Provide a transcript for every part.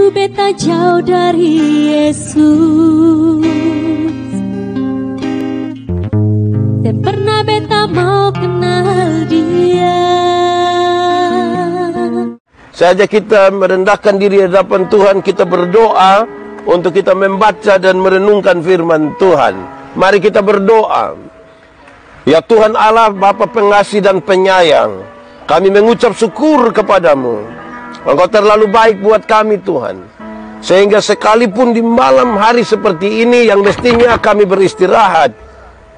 Dulu beta jauh dari Yesus, dan pernah beta mau kenal Dia. Saja kita merendahkan diri di hadapan Tuhan, kita berdoa untuk kita membaca dan merenungkan firman Tuhan. Mari kita berdoa. Ya Tuhan Allah, Bapa pengasih dan penyayang, kami mengucap syukur kepadamu. Engkau terlalu baik buat kami Tuhan, sehingga sekalipun di malam hari seperti ini yang mestinya kami beristirahat,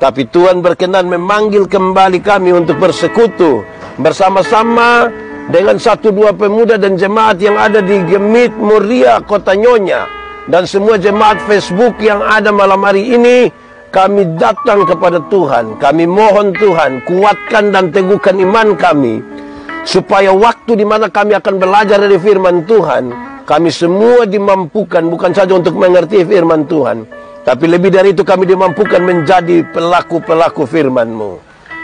tapi Tuhan berkenan memanggil kembali kami untuk bersekutu bersama-sama dengan 1-2 pemuda dan jemaat yang ada di Gemit Moria Kota Nyonya, dan semua jemaat Facebook yang ada malam hari ini. Kami datang kepada Tuhan, kami mohon Tuhan kuatkan dan teguhkan iman kami, supaya waktu di mana kami akan belajar dari firman Tuhan, kami semua dimampukan bukan saja untuk mengerti firman Tuhan, tapi lebih dari itu kami dimampukan menjadi pelaku-pelaku firman-Mu.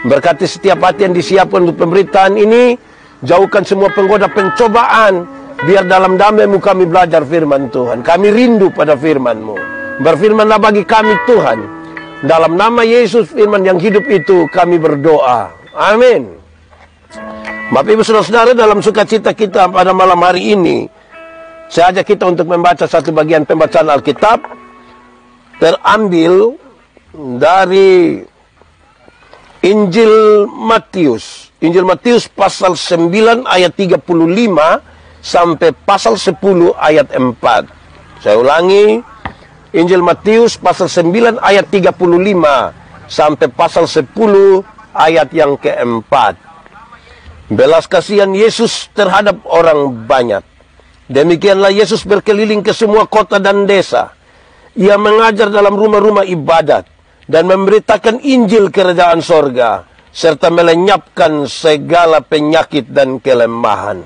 Berkati setiap hati yang disiapkan untuk pemberitaan ini, jauhkan semua penggoda pencobaan, biar dalam damai-Mu kami belajar firman Tuhan. Kami rindu pada firman-Mu. Berfirmanlah bagi kami Tuhan. Dalam nama Yesus firman yang hidup itu kami berdoa. Amin. Bapak Ibu Saudara-saudara, dalam sukacita kita pada malam hari ini, saya ajak kita untuk membaca satu bagian pembacaan Alkitab terambil dari Injil Matius. Injil Matius pasal 9 ayat 35 sampai pasal 10 ayat 4. Saya ulangi, Injil Matius pasal 9 ayat 35 sampai pasal 10 ayat yang keempat. Belas kasihan Yesus terhadap orang banyak. Demikianlah Yesus berkeliling ke semua kota dan desa. Ia mengajar dalam rumah-rumah ibadat dan memberitakan Injil kerajaan sorga, serta melenyapkan segala penyakit dan kelemahan.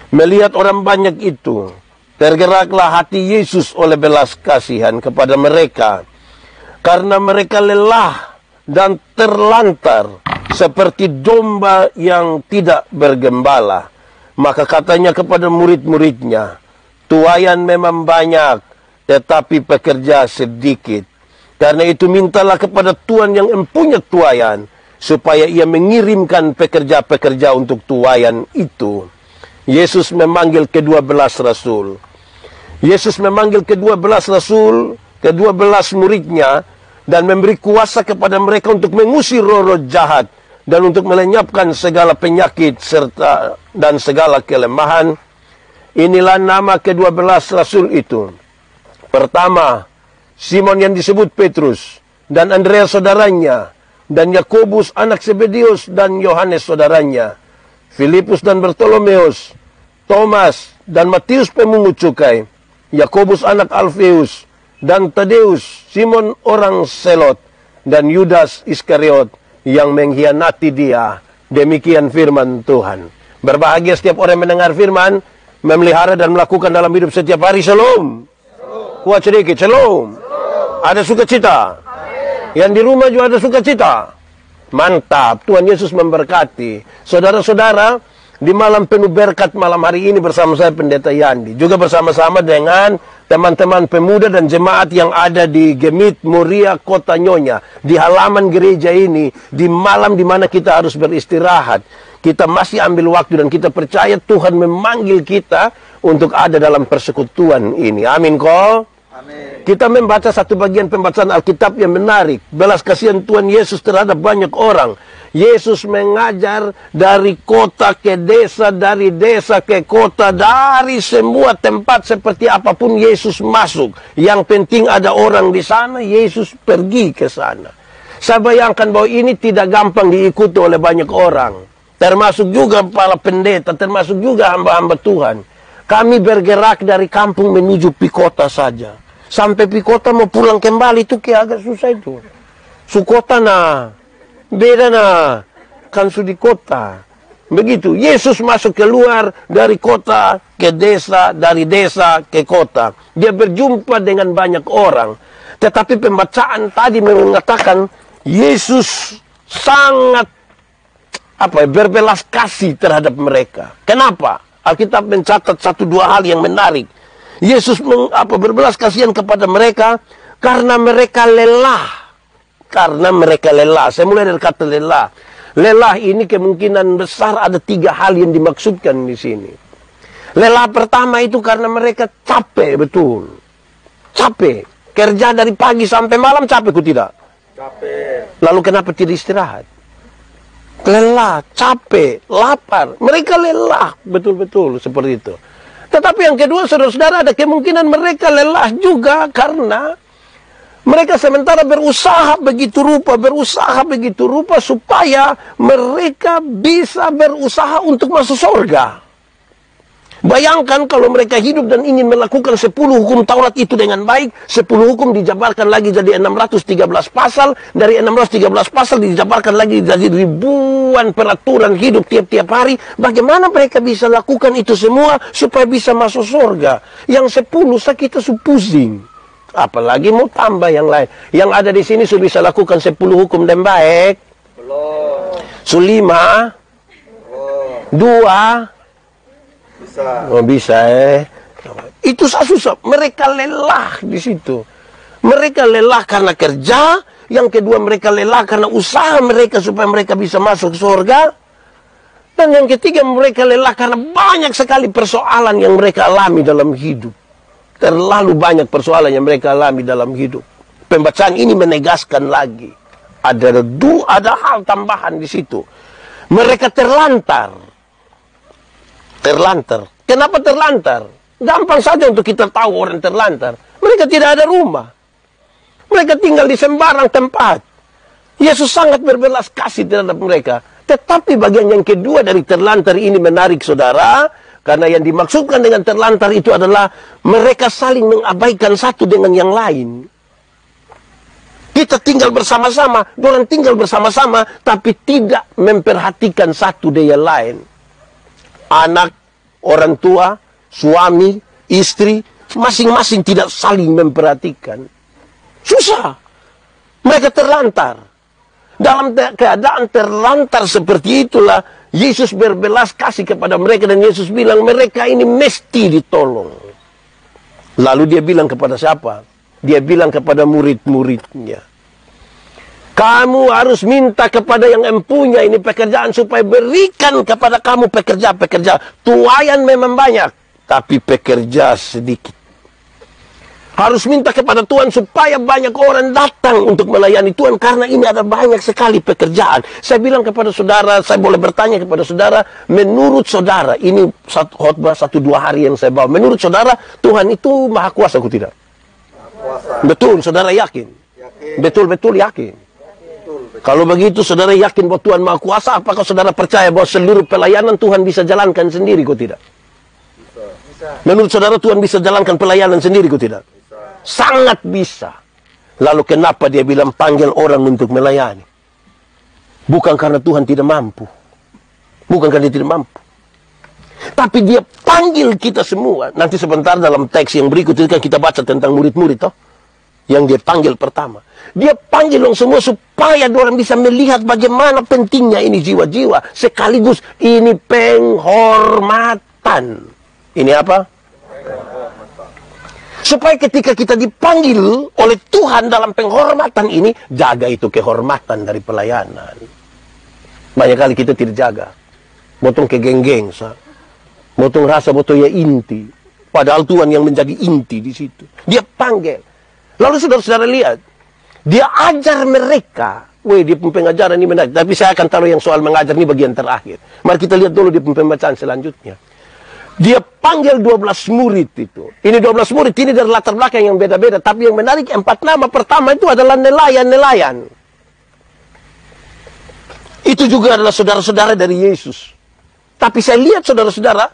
Melihat orang banyak itu, tergeraklah hati Yesus oleh belas kasihan kepada mereka, karena mereka lelah dan terlantar seperti domba yang tidak bergembala. Maka katanya kepada murid-muridnya, tuaian memang banyak, tetapi pekerja sedikit. Karena itu mintalah kepada Tuhan yang mempunyai tuaian, supaya ia mengirimkan pekerja-pekerja untuk tuaian itu. Yesus memanggil ke-12 rasul. Yesus memanggil ke-12 rasul, ke-12 muridnya, dan memberi kuasa kepada mereka untuk mengusir roh-roh jahat, dan untuk melenyapkan segala penyakit serta dan segala kelemahan. Inilah nama ke-12 rasul itu. Pertama, Simon yang disebut Petrus, dan Andreas saudaranya, dan Yakobus anak Zebedeus dan Yohanes saudaranya, Filipus dan Bartolomeus, Thomas dan Matius pemungut cukai, Yakobus anak Alfeus, dan Tadeus, Simon orang Selot, dan Yudas Iskariot yang mengkhianati Dia. Demikian firman Tuhan. Berbahagia setiap orang yang mendengar firman, memelihara dan melakukan dalam hidup setiap hari. Shalom. Kuat sedikit. Shalom. Ada sukacita. Yang di rumah juga ada sukacita. Mantap. Tuhan Yesus memberkati. Saudara-saudara, di malam penuh berkat malam hari ini bersama saya Pendeta Yandi, juga bersama-sama dengan teman-teman pemuda dan jemaat yang ada di Gemit Moria Kota Nyonya, di halaman gereja ini, di malam di mana kita harus beristirahat. Kita masih ambil waktu dan kita percaya Tuhan memanggil kita untuk ada dalam persekutuan ini. Amin kok? Amin. Kita membaca satu bagian pembacaan Alkitab yang menarik. Belas kasihan Tuhan Yesus terhadap banyak orang. Yesus mengajar dari kota ke desa, dari desa ke kota, dari semua tempat seperti apapun Yesus masuk. Yang penting ada orang di sana, Yesus pergi ke sana. Saya bayangkan bahwa ini tidak gampang diikuti oleh banyak orang. Termasuk juga para pendeta, termasuk juga hamba-hamba Tuhan. Kami bergerak dari kampung menuju Pikota saja. Sampai Pikota mau pulang kembali itu kayak agak susah itu. Sukota nah. Beda nah, kan di kota. Begitu, Yesus masuk keluar dari kota ke desa, dari desa ke kota. Dia berjumpa dengan banyak orang. Tetapi pembacaan tadi mengatakan Yesus sangat berbelas kasih terhadap mereka. Kenapa? Alkitab mencatat 1-2 hal yang menarik. Yesus berbelas kasihan kepada mereka karena mereka lelah. Karena mereka lelah. Saya mulai dari kata lelah. Lelah ini kemungkinan besar ada 3 hal yang dimaksudkan di sini. Lelah pertama itu karena mereka capek betul. Capek. Kerja dari pagi sampai malam capek ku tidak? Capek. Lalu kenapa tidak istirahat? Lelah, capek, lapar. Mereka lelah betul-betul seperti itu. Tetapi yang kedua, saudara-saudara, ada kemungkinan mereka lelah juga karena mereka sementara berusaha begitu rupa supaya mereka bisa berusaha untuk masuk surga. Bayangkan kalau mereka hidup dan ingin melakukan 10 hukum Taurat itu dengan baik, 10 hukum dijabarkan lagi jadi 613 pasal, dari 613 pasal dijabarkan lagi jadi ribuan peraturan hidup tiap-tiap hari. Bagaimana mereka bisa lakukan itu semua supaya bisa masuk surga? Yang 10 kita pusing. Apalagi mau tambah yang lain. Yang ada di sini sudah bisa lakukan 10 hukum dan baik. Belum. 5. 2. Bisa. Oh, bisa Itu susah. Mereka lelah di situ. Mereka lelah karena kerja. Yang kedua, mereka lelah karena usaha mereka supaya mereka bisa masuk surga. Dan yang ketiga, mereka lelah karena banyak sekali persoalan yang mereka alami dalam hidup. Terlalu banyak persoalan yang mereka alami dalam hidup. Pembacaan ini menegaskan lagi. Ada hal tambahan di situ. Mereka terlantar. Terlantar. Kenapa terlantar? Gampang saja untuk kita tahu orang terlantar. Mereka tidak ada rumah. Mereka tinggal di sembarang tempat. Yesus sangat berbelas kasih terhadap mereka. Tetapi bagian yang kedua dari terlantar ini menarik, saudara. Karena yang dimaksudkan dengan terlantar itu adalah mereka saling mengabaikan satu dengan yang lain. Kita tinggal bersama-sama, orang tinggal bersama-sama, tapi tidak memperhatikan satu dengan yang lain. Anak, orang tua, suami, istri, masing-masing tidak saling memperhatikan. Susah. Mereka terlantar. Dalam keadaan terlantar seperti itulah, Yesus berbelas kasih kepada mereka dan Yesus bilang mereka ini mesti ditolong. Lalu dia bilang kepada siapa? Dia bilang kepada murid-muridnya. Kamu harus minta kepada yang empunya ini pekerjaan supaya berikan kepada kamu pekerja-pekerja. Tuayan memang banyak, tapi pekerja sedikit. Harus minta kepada Tuhan supaya banyak orang datang untuk melayani Tuhan karena ini ada banyak sekali pekerjaan. Saya bilang kepada saudara, saya boleh bertanya kepada saudara, menurut saudara, ini khotbah 1-2 hari yang saya bawa. Menurut saudara, Tuhan itu maha kuasa atau tidak? Kuasa. Betul, saudara yakin? Betul-betul yakin. Kalau begitu saudara yakin bahwa Tuhan Maha Kuasa, apakah saudara percaya bahwa seluruh pelayanan Tuhan bisa jalankan sendiri, kok tidak? Bisa. Menurut saudara Tuhan bisa jalankan pelayanan sendiri, kok tidak? Bisa. Sangat bisa. Lalu kenapa dia bilang panggil orang untuk melayani? Bukan karena Tuhan tidak mampu. Bukan karena dia tidak mampu. Tapi dia panggil kita semua. Nanti sebentar dalam teks yang berikut itu kan kita baca tentang murid-murid, toh? Yang dia panggil pertama. Dia panggil orang semua supaya orang bisa melihat bagaimana pentingnya ini jiwa-jiwa. Sekaligus ini penghormatan. Ini apa? Supaya ketika kita dipanggil oleh Tuhan dalam penghormatan ini, jaga itu kehormatan dari pelayanan. Banyak kali kita tidak jaga. Botong kegeng-geng, botong rasa botong ya inti. Padahal Tuhan yang menjadi inti di situ. Dia panggil. Lalu saudara-saudara lihat, dia ajar mereka. Dia pengajaran ini menarik. Tapi saya akan taruh yang soal mengajar ini bagian terakhir. Mari kita lihat dulu di pembacaan selanjutnya. Dia panggil 12 murid itu. Ini 12 murid ini dari latar belakang yang beda-beda. Tapi yang menarik 4 nama pertama itu adalah nelayan-nelayan. Itu juga adalah saudara-saudara dari Yesus. Tapi saya lihat saudara-saudara,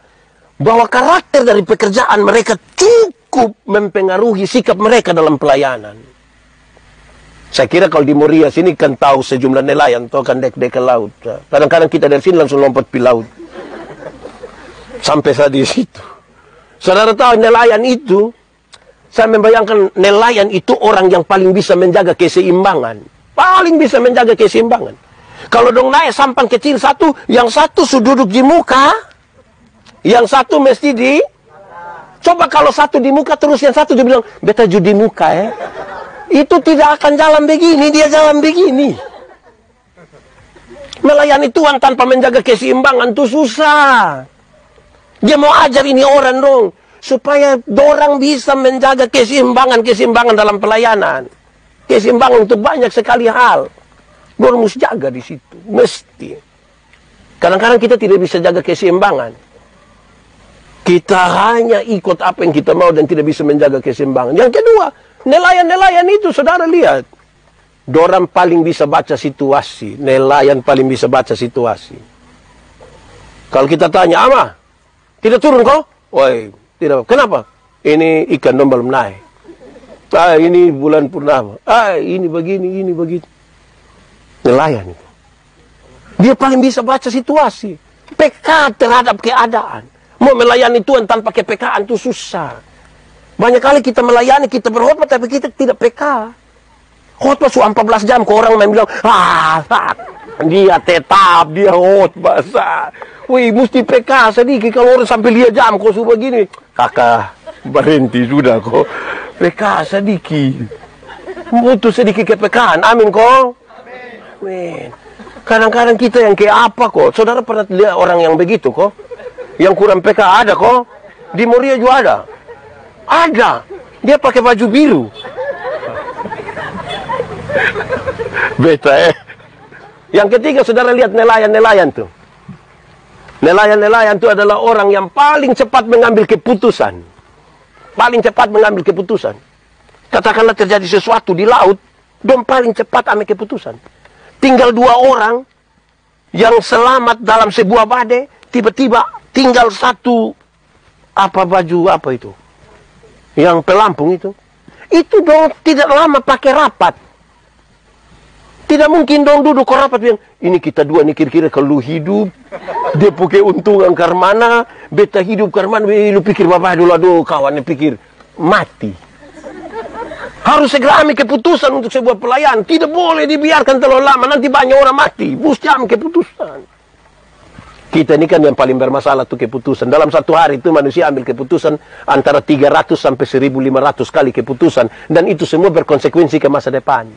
bahwa karakter dari pekerjaan mereka cukup mempengaruhi sikap mereka dalam pelayanan. Saya kira kalau di Moria sini kan tahu sejumlah nelayan, tahu kan dek-dek ke laut. Kadang-kadang kita dari sini langsung lompat di laut. Sampai saya di situ. Saudara tahu nelayan itu, saya membayangkan nelayan itu orang yang paling bisa menjaga keseimbangan. Paling bisa menjaga keseimbangan. Kalau dong naik sampan kecil satu, yang satu sudah duduk di muka, yang satu mesti di... Coba kalau satu di muka terus yang satu dia bilang, beta judi muka ya. Itu tidak akan jalan begini, dia jalan begini. Melayani Tuhan tanpa menjaga keseimbangan itu susah. Dia mau ajar ini orang dong, supaya dorang bisa menjaga keseimbangan dalam pelayanan. Keseimbangan itu banyak sekali hal. Dorang mesti jaga di situ, mesti. Kadang-kadang kita tidak bisa jaga keseimbangan. Kita hanya ikut apa yang kita mau dan tidak bisa menjaga keseimbangan. Yang kedua, nelayan-nelayan itu, saudara lihat. Dorang paling bisa baca situasi. Nelayan paling bisa baca situasi. Kalau kita tanya, Ama, tidak turun kok? Woi, tidak. Kenapa? Ini ikan dong belum naik. Ini bulan purnama. Ini begini, ini begitu. Nelayan itu. Dia paling bisa baca situasi. Peka terhadap keadaan. Mau melayani Tuhan tanpa kepekaan itu susah. Banyak kali kita melayani, kita berkhotbah, tapi kita tidak peka. Khotbah 14 jam, ke orang main bilang, dia tetap, dia khotbah. Wih, mesti peka sedikit. Kalau orang sampai lihat jam, kok sudah begini. Kakak, berhenti sudah kok. Peka sedikit. Butuh sedikit kepekaan. Amin kok. Amin. Kadang-kadang kita yang kayak apa kok. Saudara pernah lihat orang yang begitu kok? Yang kurang PK ada kok. Di Moria juga ada. Ada. Dia pakai baju biru. Beta Yang ketiga, saudara lihat nelayan-nelayan tuh. Nelayan-nelayan itu adalah orang yang paling cepat mengambil keputusan. Paling cepat mengambil keputusan. Katakanlah terjadi sesuatu di laut, dong paling cepat ambil keputusan. Tinggal 2 orang yang selamat dalam sebuah badai, tiba-tiba tinggal satu baju apa itu? Yang pelampung itu. Itu dong tidak lama pakai rapat. Tidak mungkin dong duduk ke rapat bilang, ini kita dua nih kira-kira kalau hidup, dia pakai untungan karmana, beta hidup karmana, lu pikir bapak dulu, aduh kawannya pikir, mati. Harus segera ambil keputusan untuk sebuah pelayan. Tidak boleh dibiarkan terlalu lama, nanti banyak orang mati. Mesti ambil keputusan. Kita ini kan yang paling bermasalah tuh keputusan. Dalam satu hari itu manusia ambil keputusan antara 300 sampai 1500 kali keputusan. Dan itu semua berkonsekuensi ke masa depan.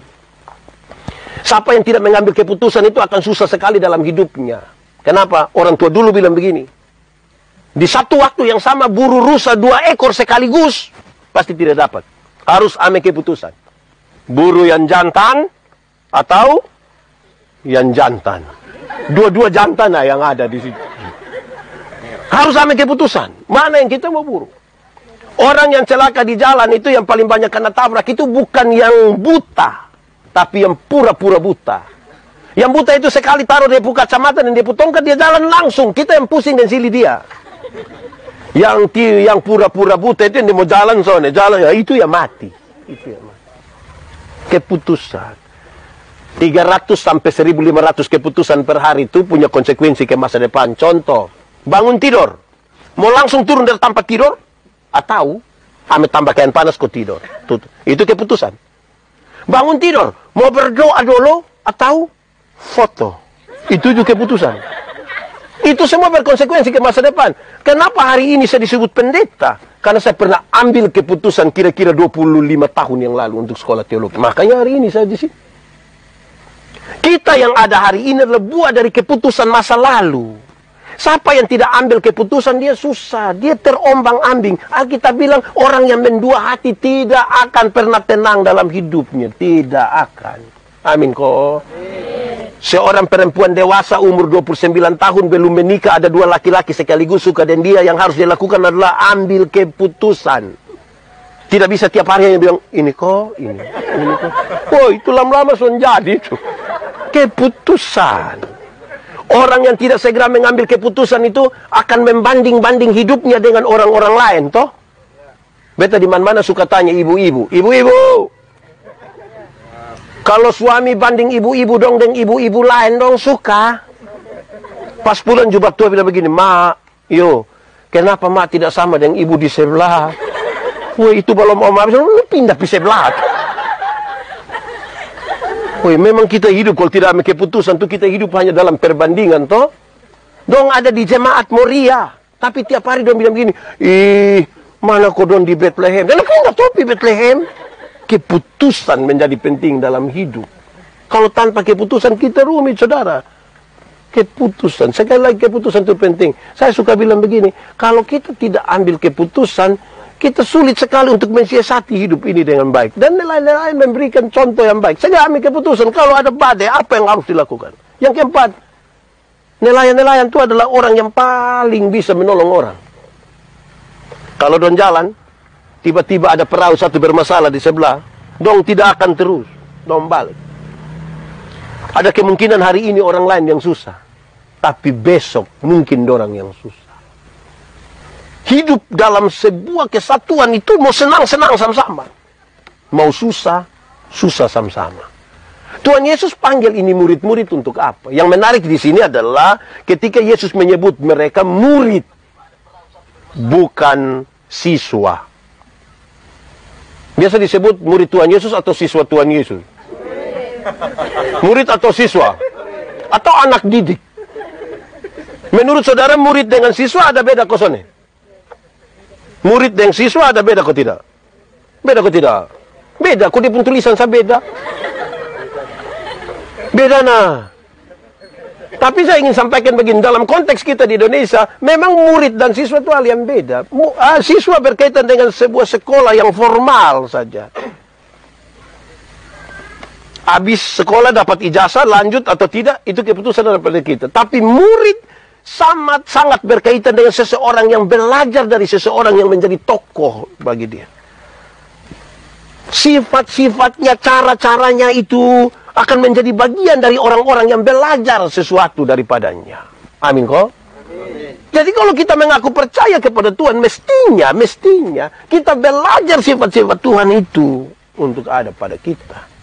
Siapa yang tidak mengambil keputusan itu akan susah sekali dalam hidupnya. Kenapa? Orang tua dulu bilang begini. Di satu waktu yang sama buru rusa 2 ekor sekaligus. Pasti tidak dapat. Harus ambil keputusan. Buru yang jantan atau yang jantan. Dua-dua jantan yang ada di situ. Harus ambil keputusan. Mana yang kita mau buru? Orang yang celaka di jalan itu yang paling banyak kena tabrak itu bukan yang buta, tapi yang pura-pura buta. Yang buta itu sekali taruh dia buka kacamata dan dia putongkan, dia jalan langsung. Kita yang pusing dan silih dia. Yang pura-pura buta itu yang dia mau jalan soalnya jalan ya itu ya mati. Itu ya mati. Keputusan. 300 sampai 1500 keputusan per hari itu punya konsekuensi ke masa depan. Contoh, bangun tidur. Mau langsung turun dari tempat tidur atau ambil tambah kain panas kau tidur. Itu keputusan. Bangun tidur, mau berdoa dulu atau foto. Itu juga keputusan. Itu semua berkonsekuensi ke masa depan. Kenapa hari ini saya disebut pendeta? Karena saya pernah ambil keputusan kira-kira 25 tahun yang lalu untuk sekolah teologi. Makanya hari ini saya di sini. Kita yang ada hari ini adalah buah dari keputusan masa lalu. Siapa yang tidak ambil keputusan, dia susah. Dia terombang-ambing. Alkitab bilang, orang yang mendua hati tidak akan pernah tenang dalam hidupnya. Tidak akan. Amin kok. Seorang perempuan dewasa umur 29 tahun belum menikah, ada 2 laki-laki sekaligus suka, dan dia yang harus dilakukan adalah ambil keputusan. Tidak bisa tiap hari yang bilang, ini kok, ini kok. Oh, itu lama-lama sudah jadi itu. Keputusan. Orang yang tidak segera mengambil keputusan itu akan membanding-banding hidupnya dengan orang-orang lain, toh? Beta di mana-mana suka tanya ibu-ibu. Ibu-ibu, kalau suami banding ibu-ibu dong dengan ibu-ibu lain dong suka. Pas pulang jubah tua bilang begini, Ma, kenapa Ma tidak sama dengan ibu di sebelah? Woi, itu belum om habis, lu pindah di sebelah. Woi, memang kita hidup kalau tidak ambil keputusan tuh kita hidup hanya dalam perbandingan toh. Dong ada di jemaat Moria, tapi tiap hari dong bilang begini, Mana kodon di Bethlehem? Dan aku nggak topi Bethlehem. Keputusan menjadi penting dalam hidup. Kalau tanpa keputusan kita rumit, saudara. Keputusan, sekali lagi keputusan itu penting. Saya suka bilang begini, kalau kita tidak ambil keputusan, kita sulit sekali untuk mensiasati hidup ini dengan baik. Dan nilai-nilai memberikan contoh yang baik. Saya ambil keputusan, kalau ada badai, apa yang harus dilakukan? Yang keempat, nelayan-nelayan itu adalah orang yang paling bisa menolong orang. Kalau dong jalan, tiba-tiba ada perahu satu bermasalah di sebelah, dong tidak akan terus, dong balik. Ada kemungkinan hari ini orang lain yang susah, tapi besok mungkin orang yang susah. Hidup dalam sebuah kesatuan itu mau senang-senang sama-sama, mau susah, susah sama-sama. Tuhan Yesus panggil ini murid-murid untuk apa? Yang menarik di sini adalah ketika Yesus menyebut mereka murid, bukan siswa. Biasa disebut murid Tuhan Yesus atau siswa Tuhan Yesus? Murid atau siswa? Atau anak didik? Menurut saudara murid dengan siswa ada beda kosone? Murid dengan siswa ada beda kok tidak? Beda kok tidak? Beda, kok di pun tulisan saya beda. Beda nah. Tapi saya ingin sampaikan begini, dalam konteks kita di Indonesia, memang murid dan siswa itu hal yang beda. Siswa berkaitan dengan sebuah sekolah yang formal saja. Habis sekolah dapat ijazah, lanjut atau tidak, itu keputusan daripada kita. Tapi murid sangat berkaitan dengan seseorang yang belajar dari seseorang yang menjadi tokoh bagi dia. Sifat-sifatnya, cara-caranya itu akan menjadi bagian dari orang-orang yang belajar sesuatu daripadanya. Amin kok? Jadi kalau kita mengaku percaya kepada Tuhan, mestinya kita belajar sifat-sifat Tuhan itu untuk ada pada kita.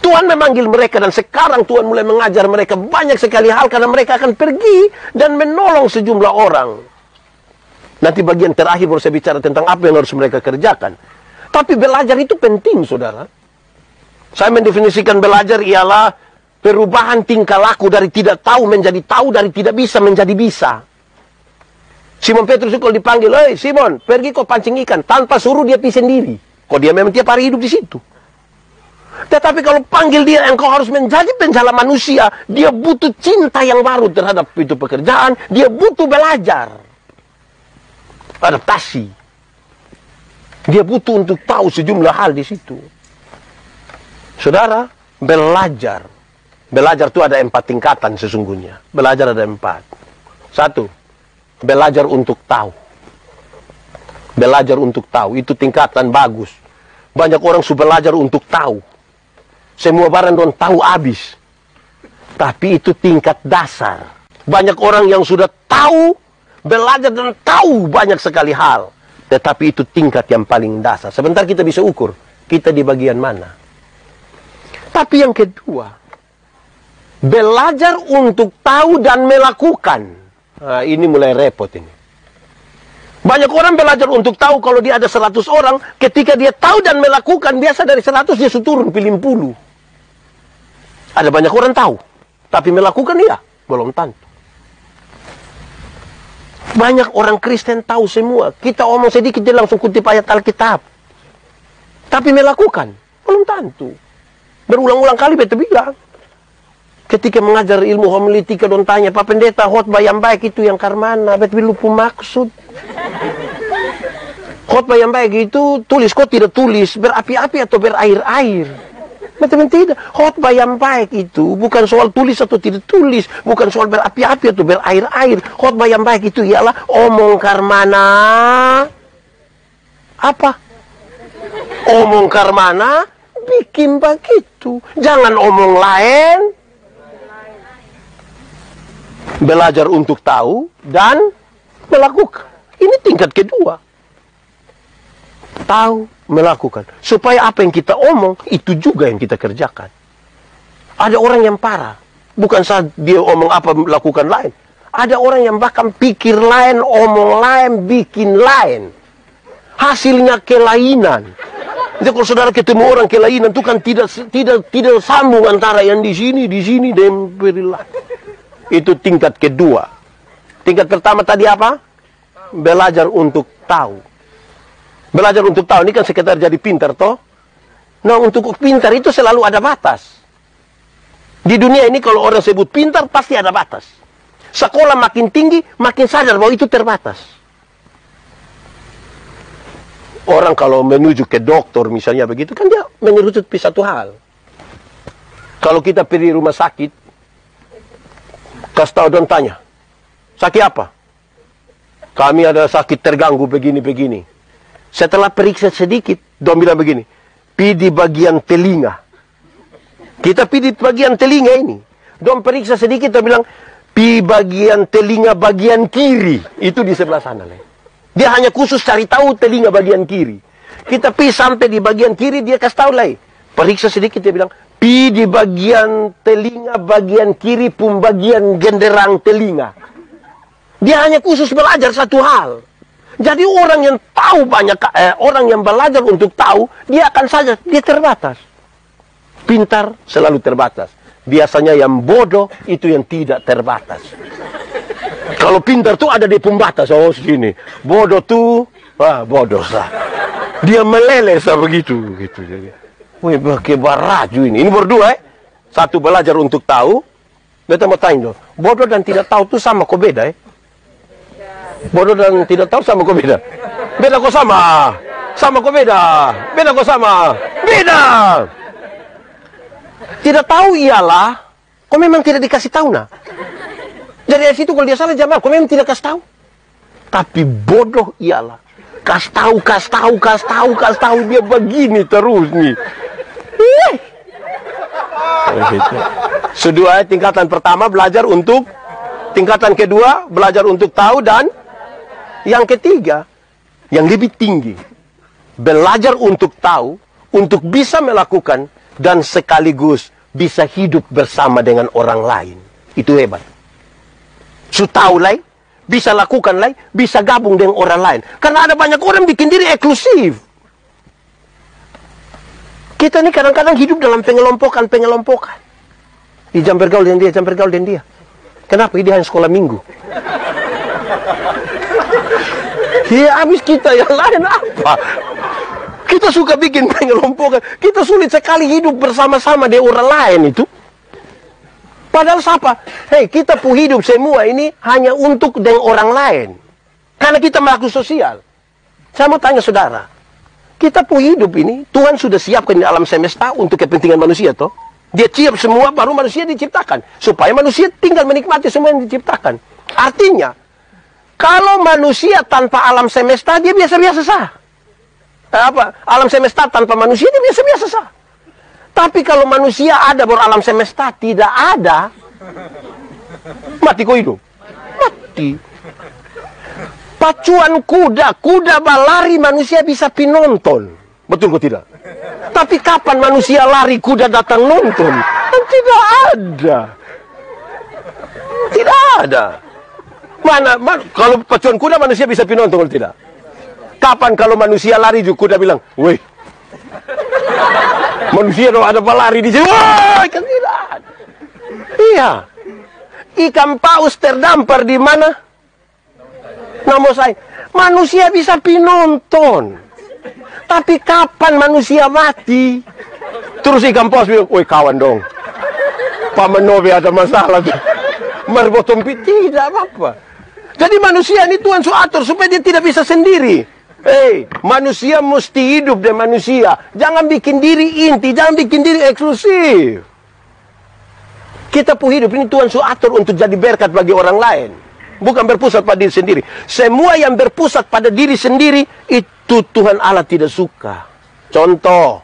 Tuhan memanggil mereka dan sekarang Tuhan mulai mengajar mereka banyak sekali hal karena mereka akan pergi dan menolong sejumlah orang. Nanti bagian terakhir baru saya bicara tentang apa yang harus mereka kerjakan. Tapi belajar itu penting, saudara. Saya mendefinisikan belajar ialah perubahan tingkah laku dari tidak tahu menjadi tahu, dari tidak bisa menjadi bisa. Simon Petrus kalau dipanggil, "Hei Simon, pergi kau pancing ikan," tanpa suruh dia pergi sendiri. Kok dia memang tiap hari hidup di situ. Tetapi kalau panggil dia, engkau harus menjadi penjala manusia, dia butuh cinta yang baru terhadap itu pekerjaan, dia butuh belajar. Adaptasi. Dia butuh untuk tahu sejumlah hal di situ. Saudara, belajar. Belajar itu ada 4 tingkatan sesungguhnya. Belajar ada 4. 1, belajar untuk tahu. Belajar untuk tahu, itu tingkatan bagus. Banyak orang sudah belajar untuk tahu. Semua barang don tahu habis. Tapi itu tingkat dasar. Banyak orang yang sudah tahu, belajar dan tahu banyak sekali hal. Tetapi itu tingkat yang paling dasar. Sebentar kita bisa ukur, kita di bagian mana. Tapi yang kedua, belajar untuk tahu dan melakukan. Nah, ini mulai repot ini. Banyak orang belajar untuk tahu kalau dia ada 100 orang, ketika dia tahu dan melakukan, biasa dari 100 dia turun pilih 10. Ada banyak orang tahu, tapi melakukan ya, belum tentu. Banyak orang Kristen tahu semua. Kita omong sedikit dia langsung kutip ayat Alkitab. Tapi melakukan, belum tentu. Berulang-ulang kali beta bilang. Ketika mengajar ilmu homiletika don tanya, Pak Pendeta, khotbah yang baik itu yang karmana? Bet lupa maksud. Khotbah yang baik itu tulis, kok tidak tulis berapi-api atau berair-air? Betul tidak. Khotbah yang baik itu bukan soal tulis atau tidak tulis, bukan soal berapi-api atau berair-air. Khotbah yang baik itu ialah omong karmana. Apa? Omong karmana, bikin begitu. Jangan omong lain. Belajar untuk tahu dan melakukan. Ini tingkat kedua. Tahu, melakukan. Supaya apa yang kita omong, itu juga yang kita kerjakan. Ada orang yang parah. Bukan saat dia omong apa, lakukan lain. Ada orang yang bahkan pikir lain, omong lain, bikin lain. Hasilnya kelainan. Jadi kalau saudara ketemu orang kelainan itu kan tidak sambung antara yang di sini, dan perilaku. Itu tingkat kedua. Tingkat pertama tadi apa? Belajar untuk tahu. Belajar untuk tahu ini kan sekedar jadi pintar toh. Nah, untuk pintar itu selalu ada batas. Di dunia ini kalau orang sebut pintar pasti ada batas. Sekolah makin tinggi, makin sadar bahwa itu terbatas. Orang kalau menuju ke dokter misalnya begitu kan dia mengerucut pi satu hal. Kalau kita pergi rumah sakit, kasih tahu dan tanya, sakit apa? Kami ada sakit terganggu begini-begini. Setelah periksa sedikit, dong bilang begini, pi di bagian telinga. Kita pi di bagian telinga ini. Dong periksa sedikit, dong bilang, pi bagian telinga bagian kiri. Itu di sebelah sana. Dia hanya khusus cari tahu telinga bagian kiri. Kita pi sampai di bagian kiri, dia kasih tahu lagi. Periksa sedikit, dia bilang, pi di bagian telinga bagian kiri pun bagian genderang telinga. Dia hanya khusus belajar satu hal. Jadi orang yang tahu banyak, orang yang belajar untuk tahu, dia akan saja, dia terbatas. Pintar selalu terbatas. Biasanya yang bodoh itu yang tidak terbatas. Kalau pintar tuh ada di pembatas, oh sini. Bodoh tuh, bodoh sah. Dia meleleh sah begitu, gitu. Jadi, wih, baraju ini. Ini berdua, Satu belajar untuk tahu. Beta mau tanya dong, bodoh dan tidak tahu tuh sama kok beda, Bodoh dan tidak tahu sama kok beda? Beda kok sama? Sama kok beda? Beda kok sama? Beda! Tidak tahu ialah, kok memang tidak dikasih tahu nah. Jadi dari situ kalau dia salah jawab, kok memang tidak kasih tahu. Tapi bodoh ialah, kasih tahu, dia begini terus nih. Kedua, tingkatan pertama belajar untuk, tingkatan kedua belajar untuk tahu, dan yang ketiga, yang lebih tinggi, belajar untuk tahu, untuk bisa melakukan, dan sekaligus bisa hidup bersama dengan orang lain. Itu hebat. Su tahu lah, bisa lakukan lah, bisa gabung dengan orang lain. Karena ada banyak orang bikin diri eksklusif. Kita ini kadang-kadang hidup dalam pengelompokan. Di jam bergaul dengan dia, Kenapa? Dia hanya sekolah minggu. Ya, habis kita yang lain apa? Kita suka bikin pengelompokan. Kita sulit sekali hidup bersama-sama dengan orang lain itu. Padahal siapa? Hei, kita pun hidup semua ini hanya untuk dengan orang lain. Karena kita makhluk sosial. Saya mau tanya saudara. Kita pun hidup ini, Tuhan sudah siapkan di alam semesta untuk kepentingan manusia, toh? Dia siap semua, baru manusia diciptakan. Supaya manusia tinggal menikmati semua yang diciptakan. Artinya, kalau manusia tanpa alam semesta, dia biasa-biasa sah. Alam semesta tanpa manusia, dia biasa-biasa sah. Tapi kalau manusia ada baru alam semesta tidak ada, mati kau hidup. Mati. Pacuan kuda berlari manusia bisa pinonton. Betul kok tidak? Tapi kapan manusia lari kuda datang nonton? Tidak ada. Tidak ada. Mana kalau pacuan kuda manusia bisa pinonton kalau tidak? Kapan kalau manusia lari juga kuda bilang, "Woi." Manusia dong ada berlari di sini. Woi, kan tidak ada. Iya. Ikan paus terdampar di mana? Nomor saya. Manusia bisa pinonton. Tapi kapan manusia mati? Terus ikan paus bilang, "Woi kawan dong. Pak Menovi ada masalah tuh." Merbotompi tidak apa-apa. Jadi manusia ini Tuhan atur supaya dia tidak bisa sendiri. Manusia mesti hidup dengan manusia. Jangan bikin diri inti, jangan bikin diri eksklusif. Kita pun hidup ini Tuhan atur untuk jadi berkat bagi orang lain. Bukan berpusat pada diri sendiri. Semua yang berpusat pada diri sendiri, itu Tuhan Allah tidak suka. Contoh,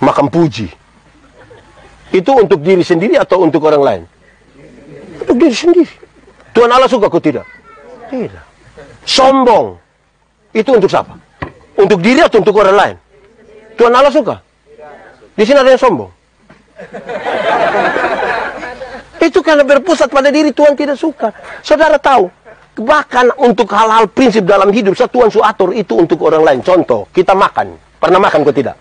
makan puji. Itu untuk diri sendiri atau untuk orang lain? Untuk diri sendiri. Tuhan Allah suka kok tidak? Tidak. Sombong. Itu untuk siapa? Untuk diri atau untuk orang lain? Tuhan Allah suka? Di sini ada yang sombong. Itu karena berpusat pada diri Tuhan tidak suka. Saudara tahu, bahkan untuk hal-hal prinsip dalam hidup, Tuhan atur itu untuk orang lain. Contoh, kita makan. Pernah makan kok tidak?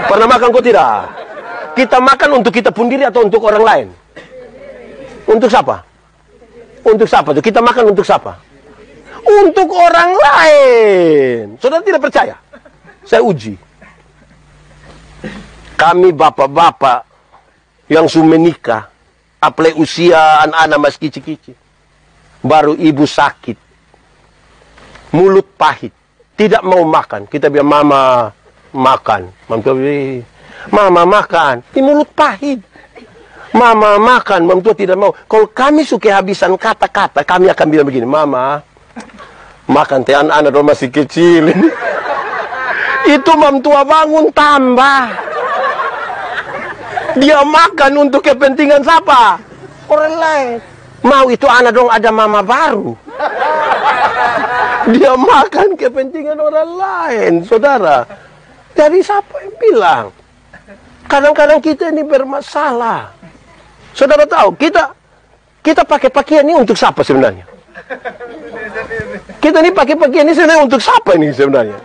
Pernah makan kok tidak? Kita makan untuk kita pun diri atau untuk orang lain? Untuk siapa? Untuk siapa? Kita makan untuk siapa? untuk orang lain. Saudara tidak percaya? Saya uji. Kami bapak-bapak yang sudah menikah, apalagi usia anak-anak masih kicik-kicik, baru ibu sakit, mulut pahit, tidak mau makan. Kita bilang, mama makan. Mama makan, di mulut pahit. Mama makan, mama tua tidak mau. Kalau kami suka habisan kata-kata, kami akan bilang begini, mama makan, teh anak-anak masih kecil. Itu mam tua bangun tambah. Dia makan untuk kepentingan siapa? Orang lain. Mau itu anak dong ada mama baru. Dia makan kepentingan orang lain, saudara. Jadi siapa yang bilang? Kadang-kadang kita ini bermasalah. Saudara tahu, kita pakai pakaian ini untuk siapa sebenarnya? Kita ini pakai pakaian ini sebenarnya untuk siapa ini sebenarnya?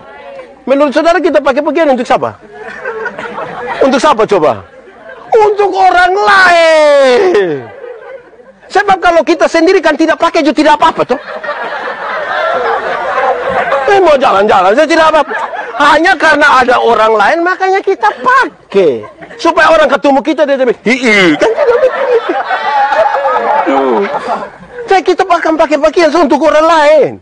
Menurut saudara kita pakai pakaian untuk siapa? Untuk siapa coba? Untuk orang lain. Sebab kalau kita sendiri kan tidak pakai juga tidak apa-apa toh. Mau jalan-jalan saya tidak apa-apa. Hanya karena ada orang lain makanya kita pakai. Supaya orang ketemu kita dia bilang, kan tidak begitu. Jadi kita bahkan pakai pakaian untuk orang lain.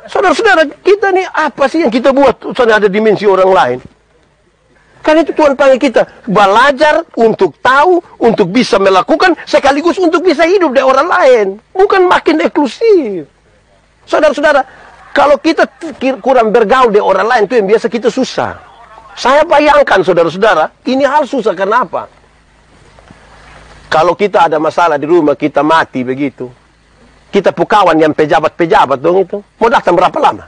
Saudara-saudara, kita nih apa sih yang kita buat supaya ada dimensi orang lain? Karena itu Tuhan panggil kita belajar untuk tahu, untuk bisa melakukan, sekaligus untuk bisa hidup dari orang lain. Bukan makin eksklusif. Saudara-saudara, kalau kita kurang bergaul dengan orang lain, itu yang biasa kita susah. Saya bayangkan saudara-saudara, ini hal susah karena apa? Kalau kita ada masalah di rumah, kita mati begitu. Kita pukawan yang pejabat-pejabat dong itu. Mau datang berapa lama?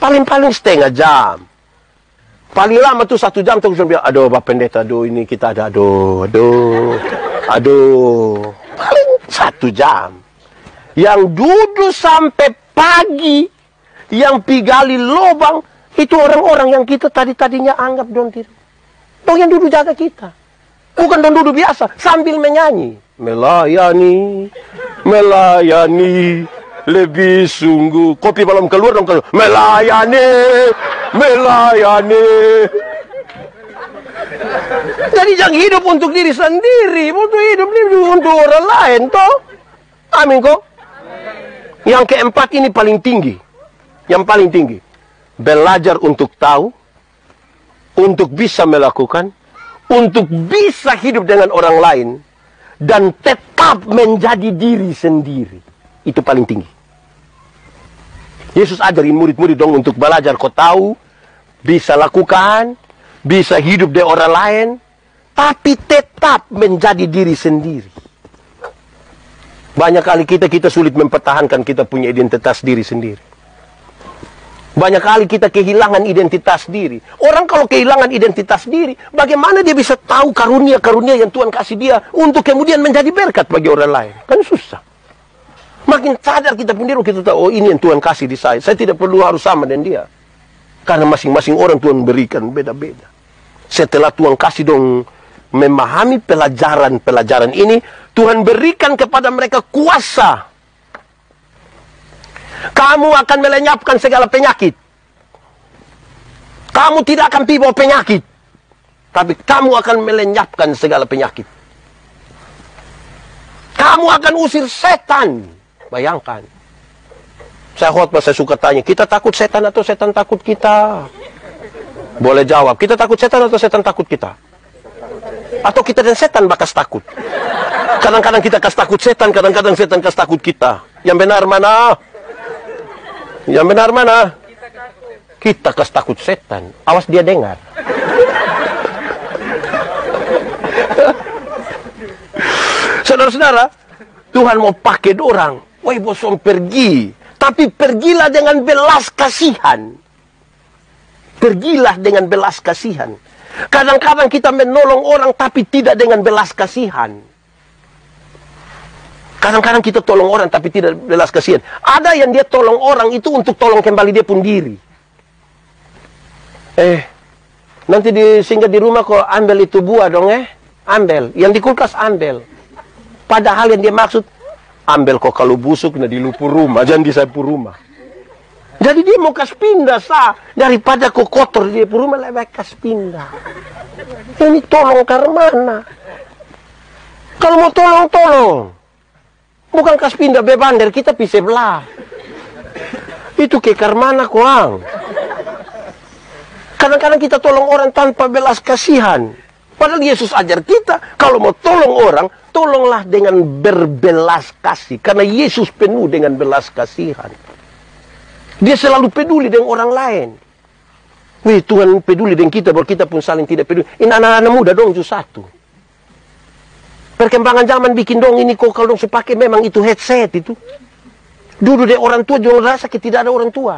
Paling-paling setengah jam. Paling lama tuh 1 jam tuh bilang, aduh Bapak Pendeta, aduh ini kita ada, aduh. Paling 1 jam. Yang duduk sampai pagi, yang pigali lubang, itu orang-orang yang kita tadinya anggap dong tidak. Dong yang duduk jaga kita. Bukan dong duduk biasa, sambil menyanyi. Melayani, lebih sungguh. Kopi belum keluar dong keluar. Melayani. Jadi jangan hidup untuk diri sendiri, untuk hidup untuk orang lain toh. Amin kok. Yang keempat ini paling tinggi. Yang paling tinggi. Belajar untuk tahu, untuk bisa melakukan, untuk bisa hidup dengan orang lain, dan tetap menjadi diri sendiri. Itu paling tinggi. Yesus ajarin murid-murid dong untuk belajar kau tahu, bisa lakukan, bisa hidup dengan orang lain, tapi tetap menjadi diri sendiri. Banyak kali kita sulit mempertahankan kita punya identitas diri sendiri. Banyak kali kita kehilangan identitas diri. Orang kalau kehilangan identitas diri, bagaimana dia bisa tahu karunia-karunia yang Tuhan kasih dia untuk kemudian menjadi berkat bagi orang lain? Kan susah. Makin sadar kita sendiri, kita tahu, oh ini yang Tuhan kasih di saya. Saya tidak perlu harus sama dengan dia. Karena masing-masing orang Tuhan berikan beda-beda. Setelah Tuhan kasih dong memahami pelajaran-pelajaran ini, Tuhan berikan kepada mereka kuasa. Kamu akan melenyapkan segala penyakit. Kamu tidak akan bawa penyakit. Tapi kamu akan melenyapkan segala penyakit. Kamu akan usir setan. Bayangkan. Saya suka tanya, kita takut setan atau setan takut kita? Boleh jawab, kita takut setan atau setan takut kita? Atau kita dan setan bakas takut? Kadang-kadang kita kas takut setan, kadang-kadang setan kas takut kita. Yang benar mana? Yang benar mana? Kita kas takut setan. Awas dia dengar. Saudara-saudara, Tuhan mau pakai orang. Woi bosom pergi. Tapi pergilah dengan belas kasihan. Pergilah dengan belas kasihan. Kadang-kadang kita menolong orang tapi tidak dengan belas kasihan. Kadang-kadang kita tolong orang tapi tidak belas kasihan. Ada yang dia tolong orang itu untuk tolong kembali dia pun diri. Nanti singgah di rumah kok ambil itu buah dong ambil. Yang di kulkas ambil. Padahal yang dia maksud, ambil kok kalau busuk, nah di lupu rumah, jangan di sapu rumah. Jadi dia mau kas pindah sah, daripada kok kotor dia rumah lebih kas pindah. Ini tolong karmana. Kalau mau tolong. Bukan kas pindah bebander, kita bisa belah. Itu ke karmana koang. Kadang-kadang kita tolong orang tanpa belas kasihan. Padahal Yesus ajar kita, kalau mau tolong orang, tolonglah dengan berbelas kasih. Karena Yesus penuh dengan belas kasihan. Dia selalu peduli dengan orang lain. Wih, Tuhan peduli dengan kita, bahwa kita pun saling tidak peduli. Ini anak-anak muda dong, justru satu. Perkembangan zaman bikin dong ini kok kalau dong sepakai memang itu headset itu. Dulu deh orang tua jangan rasa tidak ada orang tua.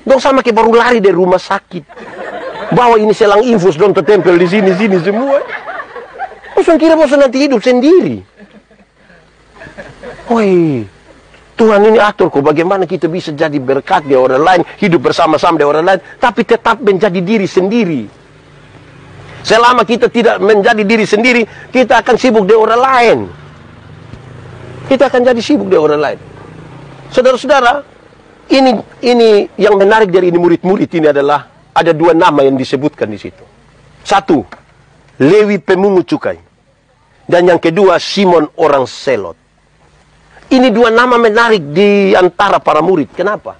Dong sama kayak baru lari dari rumah sakit. Bawa ini selang infus dong tertempel di sini semua. Bosan kira bosan nanti hidup sendiri. Woi, Tuhan ini atur kok bagaimana kita bisa jadi berkat di orang lain, hidup bersama-sama di orang lain, tapi tetap menjadi diri sendiri. Selama kita tidak menjadi diri sendiri, kita akan sibuk di orang lain. Kita akan jadi sibuk di orang lain. Saudara-saudara, ini yang menarik dari ini murid-murid ini adalah ada dua nama yang disebutkan di situ. Satu, Lewi pemungut cukai. Dan yang kedua, Simon orang Selot. Ini dua nama menarik di antara para murid. Kenapa?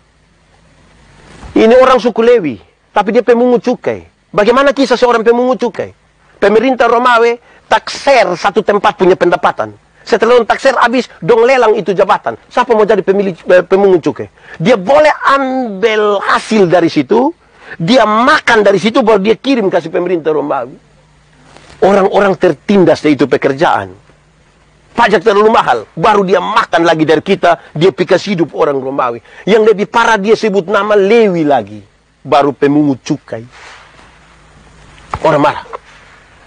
Ini orang suku Lewi, tapi dia pemungut cukai. Bagaimana kisah seorang pemungut cukai? Pemerintah Romawi takser satu tempat punya pendapatan. Setelah takser habis, dong lelang itu jabatan. Siapa mau jadi pemungut cukai? Dia boleh ambil hasil dari situ, dia makan dari situ, baru dia kirim kasih pemerintah Romawi. Orang-orang tertindas dari itu pekerjaan. Pajak terlalu mahal, baru dia makan lagi dari kita, dia pikas hidup orang Romawi. Yang lebih parah dia sebut nama Lewi lagi, baru pemungut cukai. Orang marah.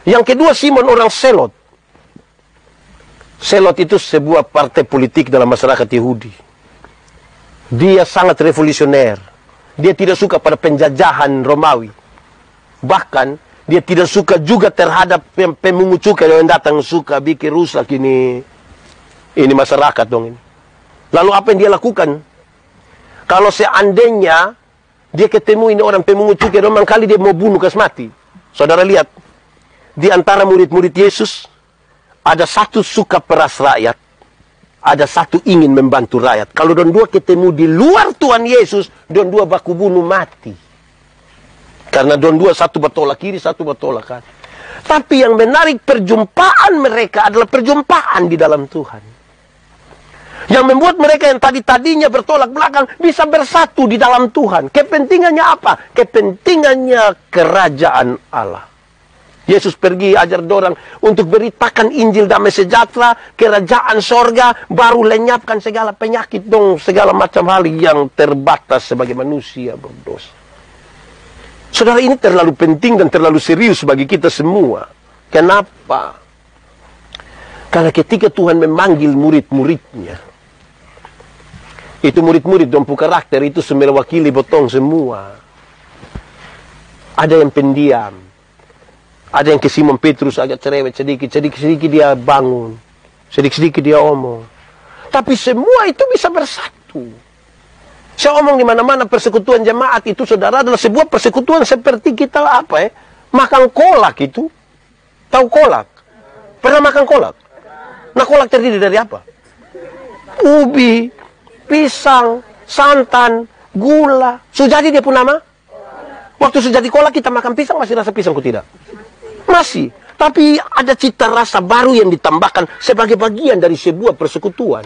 Yang kedua Simon orang Selot. Selot itu sebuah partai politik dalam masyarakat Yahudi. Dia sangat revolusioner. Dia tidak suka pada penjajahan Romawi. Bahkan dia tidak suka juga terhadap pemungut cukai yang datang suka bikin rusak ini masyarakat dong ini. Lalu apa yang dia lakukan? Kalau seandainya dia ketemu ini orang pemungut cukai, memang kali dia mau bunuh kas mati. Saudara lihat, di antara murid-murid Yesus ada satu suka peras rakyat, ada satu ingin membantu rakyat. Kalau don dua ketemu di luar Tuhan Yesus, don dua baku bunuh mati. Karena don dua satu bertolak kiri, satu bertolak kanan. Tapi yang menarik perjumpaan mereka adalah perjumpaan di dalam Tuhan. Yang membuat mereka yang tadinya bertolak belakang bisa bersatu di dalam Tuhan. Kepentingannya apa? Kepentingannya kerajaan Allah. Yesus pergi ajar dorang untuk beritakan Injil damai sejahtera, kerajaan sorga, baru lenyapkan segala penyakit dong, segala macam hal yang terbatas sebagai manusia berdosa. Saudara, ini terlalu penting dan terlalu serius bagi kita semua. Kenapa? Karena ketika Tuhan memanggil murid-muridnya, itu murid-murid dompu karakter itu mewakili botong semua. Ada yang pendiam. Ada yang ke Simon Petrus agak cerewet sedikit dia bangun. Sedikit dia omong. Tapi semua itu bisa bersatu. Saya omong di mana-mana persekutuan jemaat itu, saudara, adalah sebuah persekutuan seperti kita makan kolak itu. Tahu kolak? Pernah makan kolak? Nah, kolak terdiri dari apa? Ubi, pisang, santan, gula. Sudah jadi dia pun nama? Waktu sudah jadi kolak kita makan pisang, masih rasa pisang kok tidak? Masih. Tapi ada cita rasa baru yang ditambahkan sebagai bagian dari sebuah persekutuan.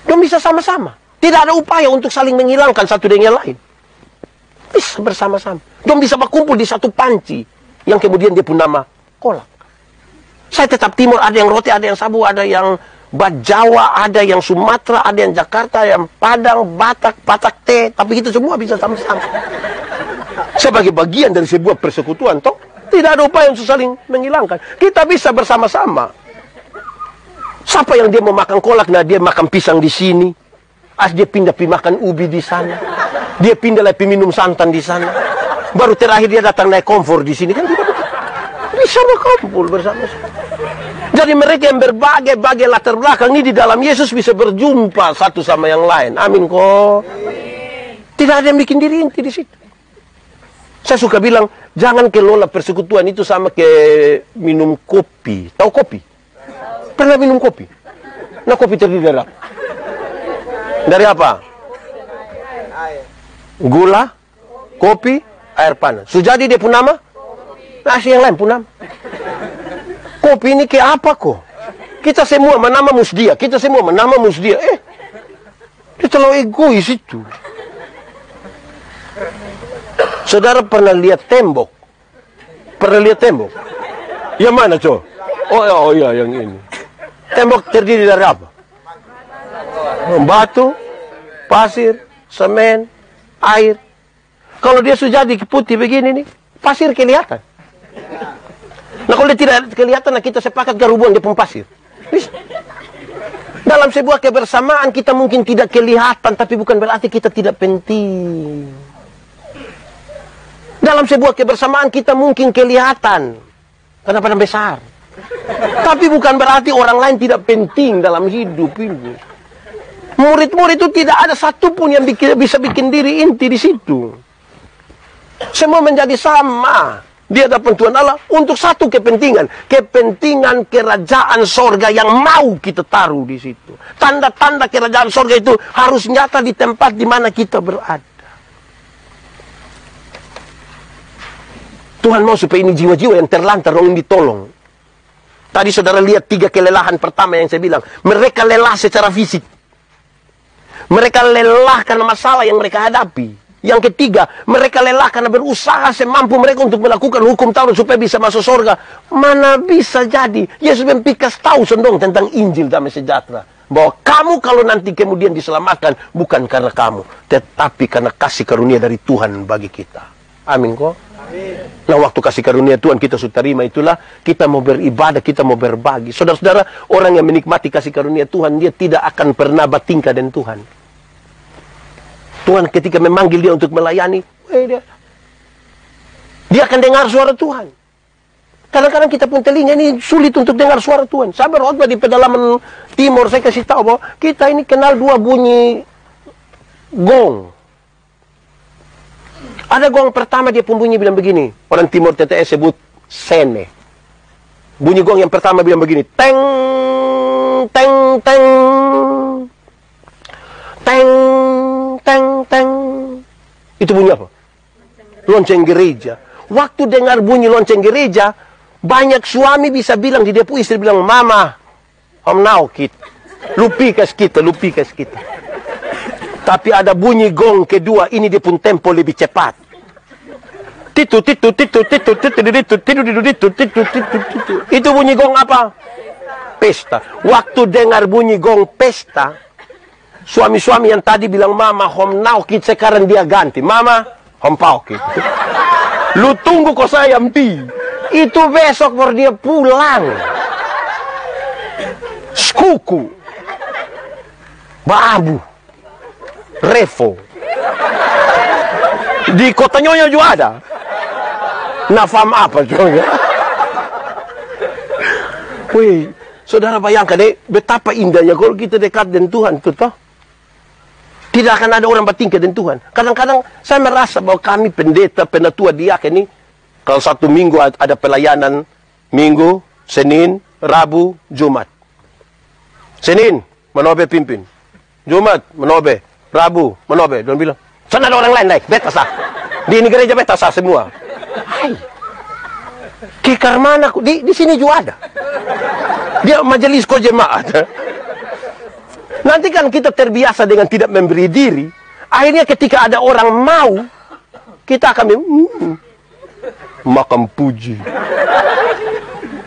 Dong bisa sama-sama. Tidak ada upaya untuk saling menghilangkan satu dengan yang lain. Bisa bersama-sama. Dong bisa berkumpul di satu panci yang kemudian dia pun nama kolak. Saya tetap timur, ada yang roti, ada yang sabu, ada yang Jawa, ada yang Sumatera, ada yang Jakarta, yang Padang, Batak teh. Tapi kita semua bisa sama-sama. Sebagai bagian dari sebuah persekutuan, toh tidak ada upaya untuk saling menghilangkan. Kita bisa bersama-sama. Siapa yang dia mau makan kolak, nah dia makan pisang di sini. Dia pindah makan ubi di sana. Dia pindah lagi minum santan di sana. Baru terakhir dia datang naik komfor di sini, kan tidak bisa berkumpul bersama-sama. Jadi mereka yang berbagai-bagai latar belakang ini di dalam Yesus bisa berjumpa satu sama yang lain. Amin kok. Tidak ada yang bikin diri inti di situ. Saya suka bilang, jangan kelola persekutuan itu sama kayak minum kopi. Tahu kopi? Pernah minum kopi? Nah, kopi terdiri dari apa? Dari apa? Gula, kopi, air panas. Sudah jadi dia pun nama? Nasi yang lain pun nama. Kopi ini kayak apa kok? Kita semua menama musdia. Kita semua menama musdia. Dia terlalu egois itu. Saudara pernah lihat tembok? Pernah lihat tembok? Yang mana, cow? Oh iya, yang ini. Tembok terdiri dari apa? Batu, pasir, semen, air. Kalau dia sudah jadi putih begini nih, pasir kelihatan. Nah, kalau dia tidak kelihatan, nah kita sepakat garubuan dia pun pasir. Dalam sebuah kebersamaan kita mungkin tidak kelihatan, tapi bukan berarti kita tidak penting. Dalam sebuah kebersamaan kita mungkin kelihatan karena badan besar, tapi bukan berarti orang lain tidak penting dalam hidup ini. Murid-murid itu tidak ada satupun yang bisa bikin diri inti di situ. Semua menjadi sama di hadapan Tuhan Allah untuk satu kepentingan. Kepentingan kerajaan sorga yang mau kita taruh di situ. Tanda-tanda kerajaan sorga itu harus nyata di tempat di mana kita berada. Tuhan mau supaya ini jiwa-jiwa yang terlantar orang ditolong. Tadi saudara lihat 3 kelelahan pertama yang saya bilang. Mereka lelah secara fisik. Mereka lelah karena masalah yang mereka hadapi. Yang ketiga, mereka lelah karena berusaha semampu mereka untuk melakukan hukum Taurat supaya bisa masuk surga. Mana bisa jadi? Yesus mempikas tahu sendong tentang Injil damai sejahtera. Bahwa kamu kalau nanti kemudian diselamatkan, bukan karena kamu, tetapi karena kasih karunia dari Tuhan bagi kita. Amin kok? Amin. Nah, waktu kasih karunia Tuhan kita sudah terima, itulah kita mau beribadah, kita mau berbagi. Saudara-saudara, orang yang menikmati kasih karunia Tuhan, dia tidak akan pernah bertingkah dengan Tuhan. Tuhan ketika memanggil dia untuk melayani, dia akan dengar suara Tuhan. Kadang-kadang kita pun telinga ini sulit untuk dengar suara Tuhan. Saya berkhotbah di pedalaman timur, saya kasih tahu bahwa kita ini kenal 2 bunyi gong. Ada gong pertama dia pun bunyi bilang begini. Orang timur TTS sebut sene. Bunyi gong yang pertama bilang begini. Teng, teng, teng. Teng, teng, teng. Itu bunyi apa? Lonceng gereja. Waktu dengar bunyi lonceng gereja, banyak suami bisa bilang di depan istri bilang, Mama, om now kita. Lupikas kita. Tapi ada bunyi gong kedua, ini dia pun tempo lebih cepat. Titu. Itu bunyi gong apa? Pesta. Waktu dengar bunyi gong pesta, suami-suami yang tadi bilang Mama home now kid, sekarang dia ganti Mama home pau kid. Lu tunggu kok saya mti. Itu besok baru dia pulang. Skuku Babu Revo di kota Nyonya juga ada. Nafam apa juga. Wih, saudara bayangkan betapa indahnya kalau kita dekat dengan Tuhan tuh toh. Tidak akan ada orang bertingkah dengan Tuhan. Kadang-kadang saya merasa bahwa kami pendeta, penatua, diaken ini, kalau satu minggu ada pelayanan, Minggu, Senin, Rabu, Jumat. Senin, menobe pimpin. Jumat, menobe. Rabu, menobe. Don bilang, sana ada orang lain naik, beta sah. Di ini gereja beta sah semua. Hai. Kikar mana? Di sini juga ada. Dia majelis ko jemaat. Nanti kan kita terbiasa dengan tidak memberi diri. Akhirnya ketika ada orang mau, kita akan makan puji.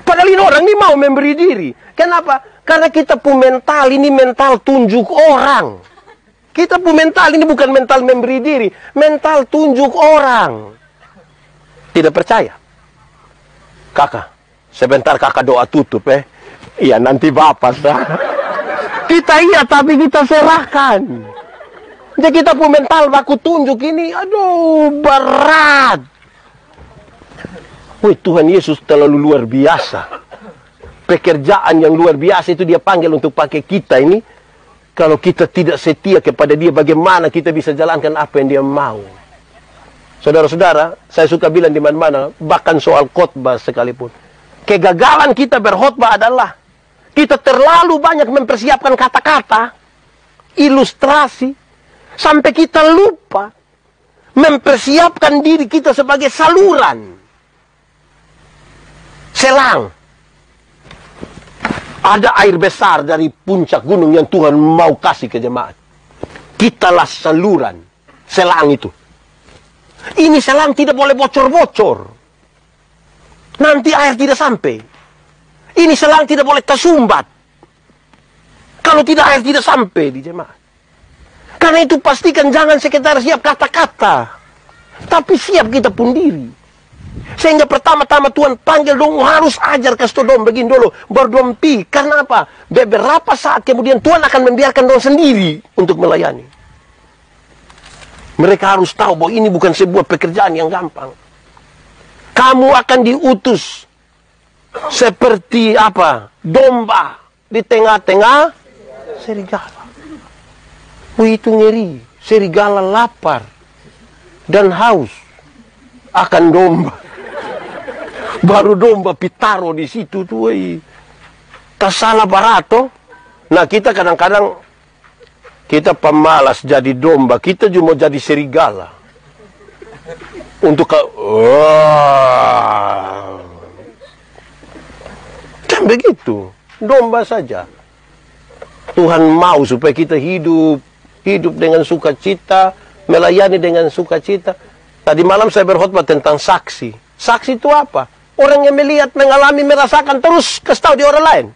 Padahal ini orang ini mau memberi diri. Kenapa? Karena kita pun mental, ini mental tunjuk orang. Kita pun mental, ini bukan mental memberi diri. Mental tunjuk orang. Tidak percaya? Kakak, sebentar kakak doa tutup Iya nanti bapak sah. Kita iya, tapi kita serahkan. Jadi kita pun mental baku tunjuk ini, aduh berat. Wih, Tuhan Yesus terlalu luar biasa. pekerjaan yang luar biasa itu dia panggil untuk pakai kita ini. Kalau kita tidak setia kepada dia, bagaimana kita bisa jalankan apa yang dia mau? Saudara-saudara, saya suka bilang di mana-mana, bahkan soal khotbah sekalipun. Kegagalan kita berkhotbah adalah kita terlalu banyak mempersiapkan kata-kata, ilustrasi, sampai kita lupa mempersiapkan diri kita sebagai saluran, selang. Ada air besar dari puncak gunung yang Tuhan mau kasih ke jemaat. Kitalah saluran, selang itu. Ini selang tidak boleh bocor-bocor. Nanti air tidak sampai. Ini selang tidak boleh tersumbat. Kalau tidak, air tidak sampai di jemaat. Karena itu pastikan jangan sekedar siap kata-kata, tapi siap kita pun diri. Sehingga pertama-tama Tuhan panggil dong, harus ajar kasih dong begini dulu, baru dong pi. Karena apa? Beberapa saat kemudian Tuhan akan membiarkan dong sendiri untuk melayani. Mereka harus tahu bahwa ini bukan sebuah pekerjaan yang gampang. Kamu akan diutus seperti apa? Domba di tengah-tengah serigala. Itu ngeri. Serigala lapar dan haus akan domba. Baru domba pitaro di situ tuh. Kasala barato. Nah, kita kadang-kadang kita pemalas jadi domba, kita cuma jadi serigala. Untuk kan begitu, domba saja. Tuhan mau supaya kita hidup dengan sukacita, melayani dengan sukacita. Tadi malam saya berkhotbah tentang saksi. Saksi itu apa? Orang yang melihat, mengalami, merasakan, terus kasih tahu di orang lain.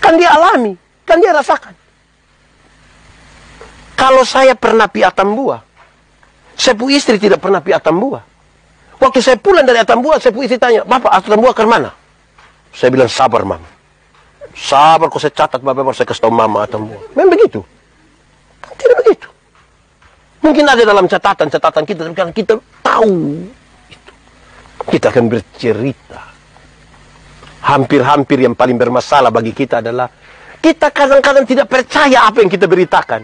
Kan dia alami, kan dia rasakan. Kalau saya pernah pi Atambua, saya pu istri tidak pernah pi Atambua. Waktu saya pulang dari Atambua, saya pu istri tanya, Bapak, Atambua ke mana? Saya bilang, sabar, Mama. Sabar, kok saya catat, Bapak, baru saya kasih tahu Mama Atambua. Memang begitu? Tidak begitu. Mungkin ada dalam catatan kita, tapi karena kita tahu itu, kita akan bercerita. Hampir-hampir yang paling bermasalah bagi kita adalah kita kadang-kadang tidak percaya apa yang kita beritakan.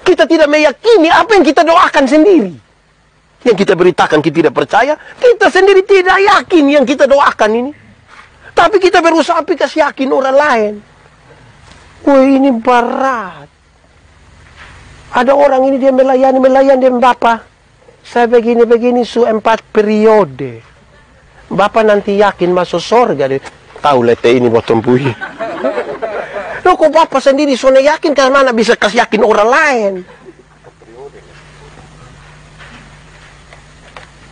Kita tidak meyakini apa yang kita doakan sendiri. Yang kita beritakan kita tidak percaya, kita sendiri tidak yakin yang kita doakan ini. Tapi kita berusaha kasih yakin orang lain. Wih, ini berat. Ada orang ini dia melayani dia, Bapak. Saya begini su 4 periode. Bapak nanti yakin masuk surga deh. Tahu lete ini buat tempui. Loh, kok Bapak sendiri sudah yakin, karena mana bisa kasih yakin orang lain?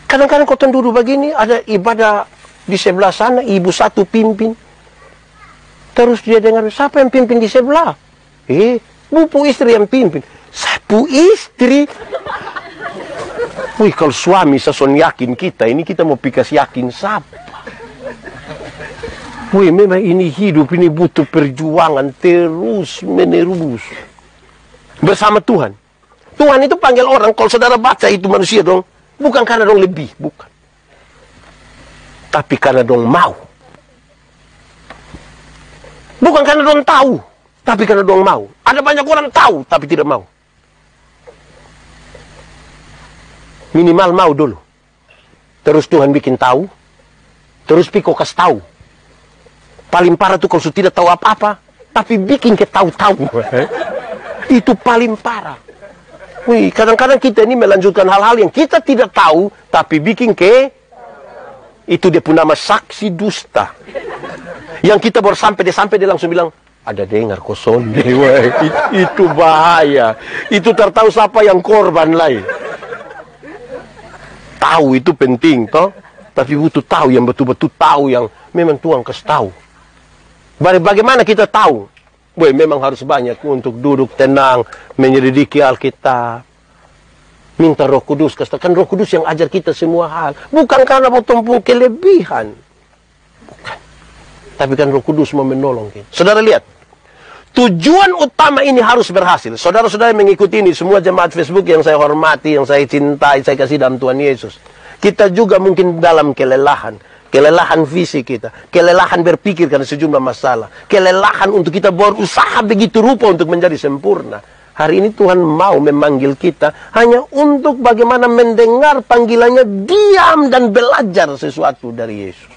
Kadang-kadang kau duduk begini, ada ibadah di sebelah sana, ibu satu pimpin. Terus dia dengar, siapa yang pimpin di sebelah? Bupu istri yang pimpin. Sapu istri. Wih, kalau suami seson yakin kita, ini kita mau pikas yakin siapa? Wih, memang ini hidup, ini butuh perjuangan terus menerus bersama Tuhan. Tuhan itu panggil orang, kalau saudara baca itu manusia dong, bukan karena dong lebih, bukan. Tapi karena dong mau. Bukan karena dong tahu, tapi karena dong mau. Ada banyak orang tahu, tapi tidak mau. Minimal mau dulu. Terus Tuhan bikin tahu. Terus Piko kasih tahu. Paling parah tuh kalau sudah tidak tahu apa-apa, tapi bikin ke tahu-tahu. Itu paling parah. Wih, kadang-kadang kita ini melanjutkan hal-hal yang kita tidak tahu, tapi bikin ke... Itu dia pun nama saksi dusta. Yang kita baru sampai dia langsung bilang, ada dengar kosong dewa. Itu bahaya. Itu tertahu siapa yang korban lain. Tahu itu penting, toh. Tapi butuh tahu yang betul-betul tahu, yang memang Tuhan kasih tahu. Bagaimana kita tahu? Memang harus banyak untuk duduk tenang, menyelidiki Alkitab. Minta Roh Kudus, kan Roh Kudus yang ajar kita semua hal. Bukan karena bertumpung kelebihan. Bukan. Tapi kan Roh Kudus mau menolong kita. Saudara lihat. Tujuan utama ini harus berhasil. Saudara-saudara yang mengikuti ini, semua jemaat Facebook yang saya hormati, yang saya cintai, saya kasih dalam Tuhan Yesus. Kita juga mungkin dalam kelelahan. kelelahan fisik kita, kelelahan berpikir karena sejumlah masalah, kelelahan untuk kita berusaha begitu rupa untuk menjadi sempurna. Hari ini Tuhan mau memanggil kita hanya untuk bagaimana mendengar panggilannya, diam dan belajar sesuatu dari Yesus.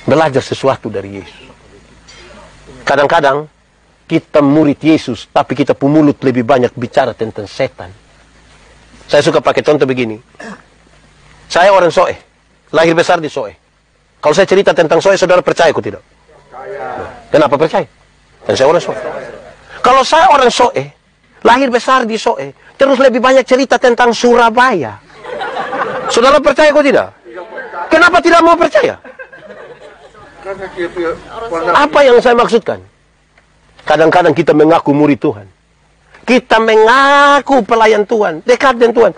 Belajar sesuatu dari Yesus. Kadang-kadang kita murid Yesus, tapi kita pemulut lebih banyak bicara tentang setan. Saya suka pakai contoh begini. Saya orang Soe, lahir besar di Soe. Kalau saya cerita tentang Soe, saudara percaya atau tidak? Kenapa percaya? Dan saya orang Soe. Kalau saya orang Soe, lahir besar di Soe, terus lebih banyak cerita tentang Surabaya. Saudara percaya atau tidak? Kenapa tidak mau percaya? Apa yang saya maksudkan? Kadang-kadang kita mengaku murid Tuhan. Kita mengaku pelayan Tuhan, dekat dengan Tuhan.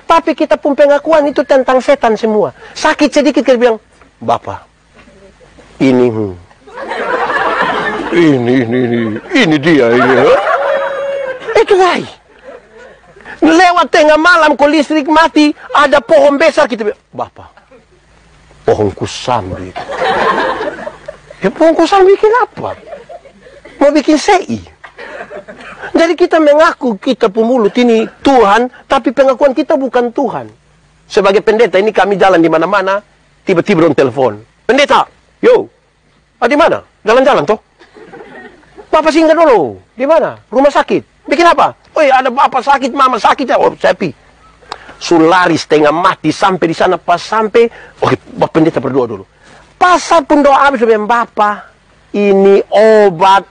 Tapi kita pun pengakuan itu tentang setan semua. Sakit sedikit kita bilang, Bapak, ini dia. Itu guys. Lewat tengah malam, kalau listrik mati, ada pohon besar, kita bilang, Bapak, pohon kusambi. Ya pohon kusambi bikin apa? Mau bikin sei. Jadi kita mengaku kita pemulut ini Tuhan, tapi pengakuan kita bukan Tuhan. Sebagai pendeta ini kami jalan di mana-mana, tiba-tiba on telepon. Pendeta, yo, di mana? Jalan-jalan toh? Bapak singgah dulu. Di mana? Rumah sakit. Bikin apa? Oh ada bapak sakit, mama sakit ya. Oh saya pi. Sulari setengah mati sampai di sana, pas sampai, oke, Bapak pendeta berdoa dulu. Pas pun doa habis dengan Bapak, ini obat.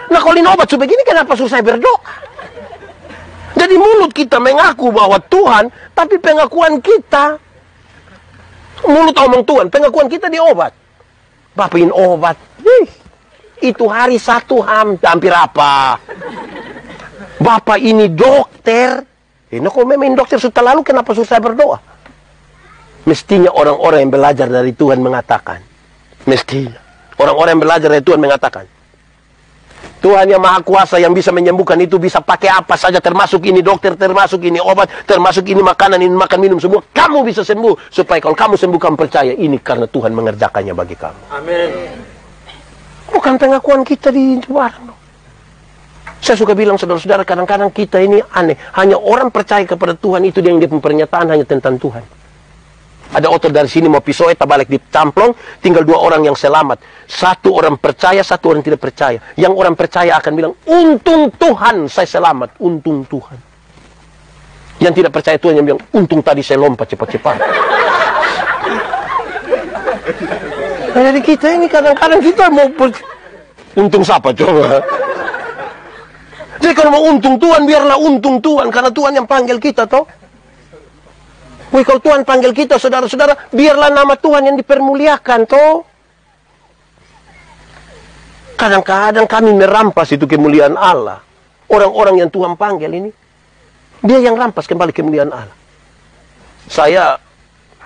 Nah kalau ini obat sebegini kenapa susah saya berdoa? Jadi mulut kita mengaku bahwa Tuhan, tapi pengakuan kita, mulut omong Tuhan, pengakuan kita di obat. Bapak ini obat. Itu hari satu hampir apa? Bapak ini dokter. Nah kalau memang dokter sudah lalu kenapa susah berdoa? Mestinya orang-orang yang belajar dari Tuhan mengatakan. Mestinya. Orang-orang yang belajar dari Tuhan mengatakan. Tuhan yang Maha Kuasa yang bisa menyembuhkan itu bisa pakai apa saja. Termasuk ini dokter, termasuk ini obat, termasuk ini makanan, ini makan minum. Semua kamu bisa sembuh. Supaya kalau kamu sembuh kamu percaya. Ini karena Tuhan mengerjakannya bagi kamu. Amin. Bukan pengakuan kita di luar. Saya suka bilang saudara-saudara, kadang-kadang kita ini aneh. Hanya orang percaya kepada Tuhan itu yang dia pernyataan hanya tentang Tuhan. Ada otot dari sini mau pisau, balik di camplong, tinggal 2 orang yang selamat. 1 orang percaya, 1 orang tidak percaya. Yang orang percaya akan bilang, untung Tuhan saya selamat, untung Tuhan. Yang tidak percaya Tuhan yang bilang, untung tadi saya lompat cepat-cepat. Nah, jadi kita ini kadang-kadang kita mau untung siapa coba? Jadi kalau mau untung Tuhan, biarlah untung Tuhan, karena Tuhan yang panggil kita toh. Wih, kalau Tuhan panggil kita, saudara-saudara, biarlah nama Tuhan yang dipermuliakan, toh. Kadang-kadang kami merampas itu kemuliaan Allah. Orang-orang yang Tuhan panggil ini, dia yang rampas kembali kemuliaan Allah. Saya,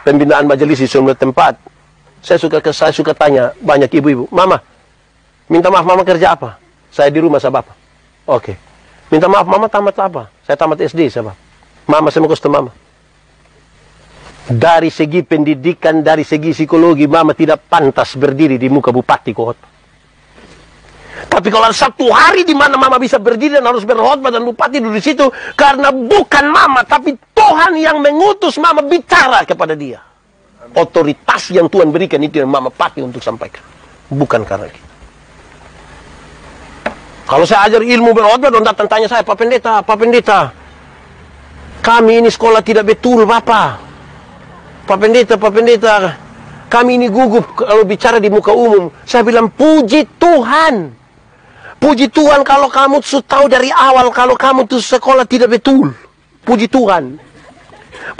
pembinaan majelis di semua tempat, saya suka tanya banyak ibu-ibu, Mama, minta maaf Mama kerja apa? Saya di rumah sama Bapak. Oke. Minta maaf Mama tamat apa? Saya tamat SD sama Bapak. Mama, saya mau kasih Mama. Dari segi pendidikan, dari segi psikologi, Mama tidak pantas berdiri di muka bupati khotbah. Tapi kalau ada satu hari di mana Mama bisa berdiri dan harus berkhotbah dan bupati duduk di situ, karena bukan Mama, tapi Tuhan yang mengutus Mama bicara kepada dia. Otoritas yang Tuhan berikan itu yang Mama pakai untuk sampaikan, bukan karena kita. Kalau saya ajar ilmu berkhotbah, don datang tanya saya, Pak Pendeta, kami ini sekolah tidak betul, Bapak. Pak Pendeta, kami ini gugup kalau bicara di muka umum. Saya bilang, puji Tuhan. Puji Tuhan kalau kamu sudah tahu dari awal kalau kamu tuh sekolah tidak betul. Puji Tuhan.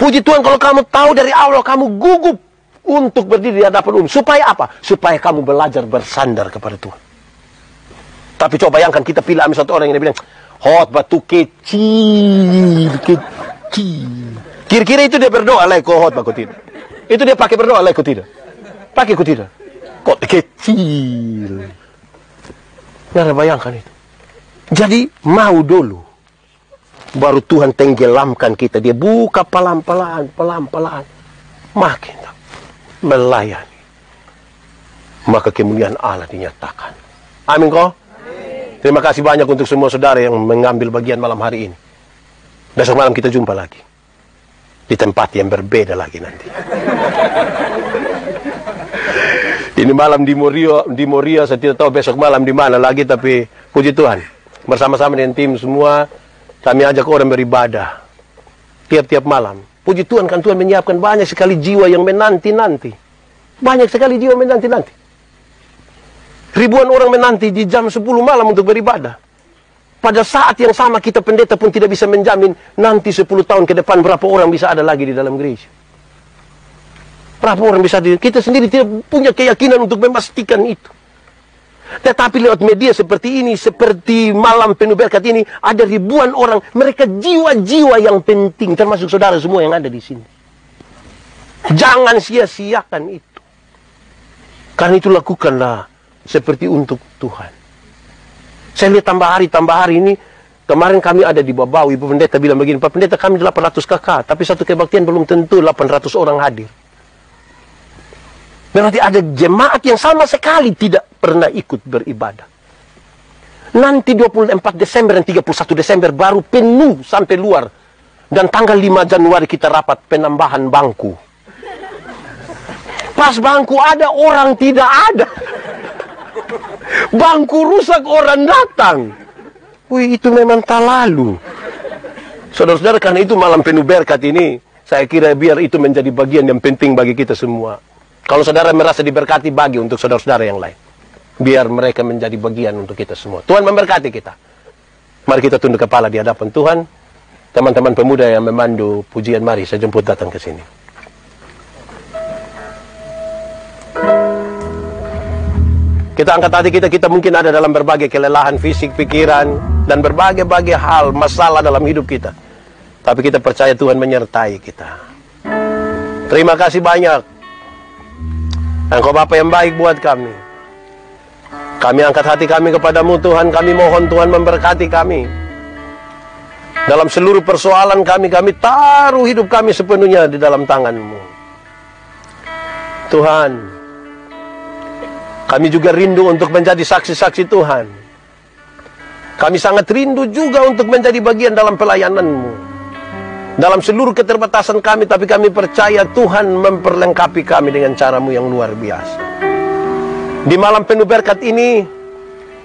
Puji Tuhan kalau kamu tahu dari awal kamu gugup untuk berdiri di hadapan umum. Supaya apa? Supaya kamu belajar bersandar kepada Tuhan. Tapi coba bayangkan kita pilih ambil satu orang yang bilang, khotbah tuh kecil. Kira-kira itu dia berdoa lah kok khotbah kok tidak. Itu dia pakai berdoa lah kok tidak. Pakai kok tidak. Kok kecil. Nah, bayangkan itu. Jadi mau dulu. Baru Tuhan tenggelamkan kita. Dia buka pelan-pelan. makin melayani, maka kemuliaan Allah dinyatakan. Amin kok? Terima kasih banyak untuk semua saudara yang mengambil bagian malam hari ini. Besok malam kita jumpa lagi di tempat yang berbeda lagi nanti. Ini malam di Moria, saya tidak tahu besok malam di mana lagi, tapi puji Tuhan, bersama-sama dengan tim semua kami ajak orang beribadah tiap-tiap malam. Puji Tuhan, kan Tuhan menyiapkan banyak sekali jiwa yang menanti-nanti. Banyak sekali jiwa menanti-nanti. Ribuan orang menanti di jam 10 malam untuk beribadah. Pada saat yang sama kita pendeta pun tidak bisa menjamin nanti 10 tahun ke depan berapa orang bisa ada lagi di dalam gereja. Berapa orang bisa kita sendiri tidak punya keyakinan untuk memastikan itu. Tetapi lewat media seperti ini, seperti malam penuh berkat ini, ada ribuan orang, mereka jiwa-jiwa yang penting, termasuk saudara semua yang ada di sini. Jangan sia-siakan itu. Karena itu lakukanlah seperti untuk Tuhan. Saya lihat tambah hari ini, kemarin kami ada di Babawi, Ibu Pendeta bilang begini, Pak Pendeta kami 800 kakak, tapi satu kebaktian belum tentu 800 orang hadir. Berarti ada jemaat yang sama sekali tidak pernah ikut beribadah. Nanti 24 Desember dan 31 Desember baru penuh sampai luar. Dan tanggal 5 Januari kita rapat penambahan bangku. Pas bangku ada, orang tidak ada. Bangku rusak, orang datang. Wih, itu memang tak lalu. Saudara-saudara, karena itu malam penuh berkat ini, saya kira biar itu menjadi bagian yang penting bagi kita semua. Kalau saudara merasa diberkati, bagi untuk saudara-saudara yang lain. Biar mereka menjadi bagian untuk kita semua. Tuhan memberkati kita. Mari kita tunduk kepala di hadapan Tuhan. Teman-teman pemuda yang memandu pujian, mari saya jemput datang ke sini. Kita angkat hati kita mungkin ada dalam berbagai kelelahan fisik, pikiran, dan berbagai hal, masalah dalam hidup kita. Tapi kita percaya Tuhan menyertai kita. Terima kasih banyak. Engkau Bapa yang baik buat kami. Kami angkat hati kami kepadamu Tuhan. Kami mohon Tuhan memberkati kami. Dalam seluruh persoalan kami taruh hidup kami sepenuhnya di dalam tangan-Mu. Tuhan, kami juga rindu untuk menjadi saksi-saksi Tuhan. Kami sangat rindu juga untuk menjadi bagian dalam pelayanan-Mu. Dalam seluruh keterbatasan kami, tapi kami percaya Tuhan memperlengkapi kami dengan cara-Mu yang luar biasa. Di malam penuh berkat ini,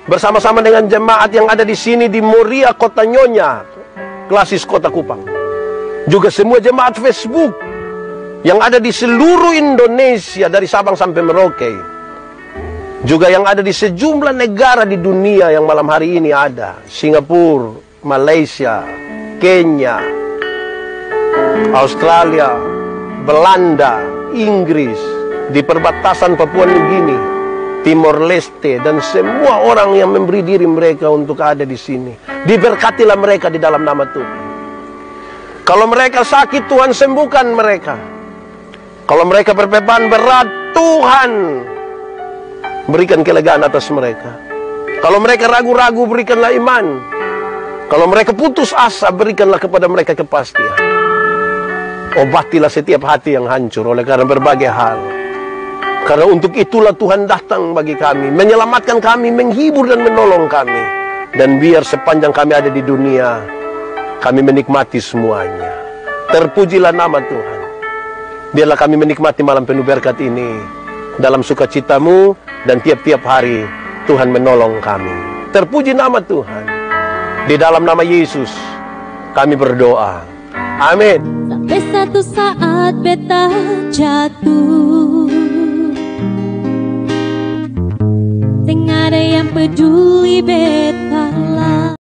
bersama-sama dengan jemaat yang ada di sini di Moria, Kota Nyonya, Klasis Kota Kupang. Juga semua jemaat Facebook yang ada di seluruh Indonesia, dari Sabang sampai Merauke. Juga yang ada di sejumlah negara di dunia yang malam hari ini ada. Singapura, Malaysia, Kenya, Australia, Belanda, Inggris, di perbatasan Papua Nugini, Timor Leste, dan semua orang yang memberi diri mereka untuk ada di sini. Diberkatilah mereka di dalam nama Tuhan. Kalau mereka sakit, Tuhan sembuhkan mereka. Kalau mereka berbeban berat, Tuhan berikan kelegaan atas mereka. Kalau mereka ragu-ragu, berikanlah iman. Kalau mereka putus asa, berikanlah kepada mereka kepastian. Obatilah setiap hati yang hancur oleh karena berbagai hal. Karena untuk itulah Tuhan datang bagi kami, menyelamatkan kami, menghibur dan menolong kami. Dan biar sepanjang kami ada di dunia, kami menikmati semuanya. Terpujilah nama Tuhan. Biarlah kami menikmati malam penuh berkat ini dalam sukacita-Mu, dan tiap-tiap hari Tuhan menolong kami. Terpuji nama Tuhan. Di dalam nama Yesus kami berdoa. Amin. Sampai satu saat beta jatuh, Tengah ada yang peduli beta.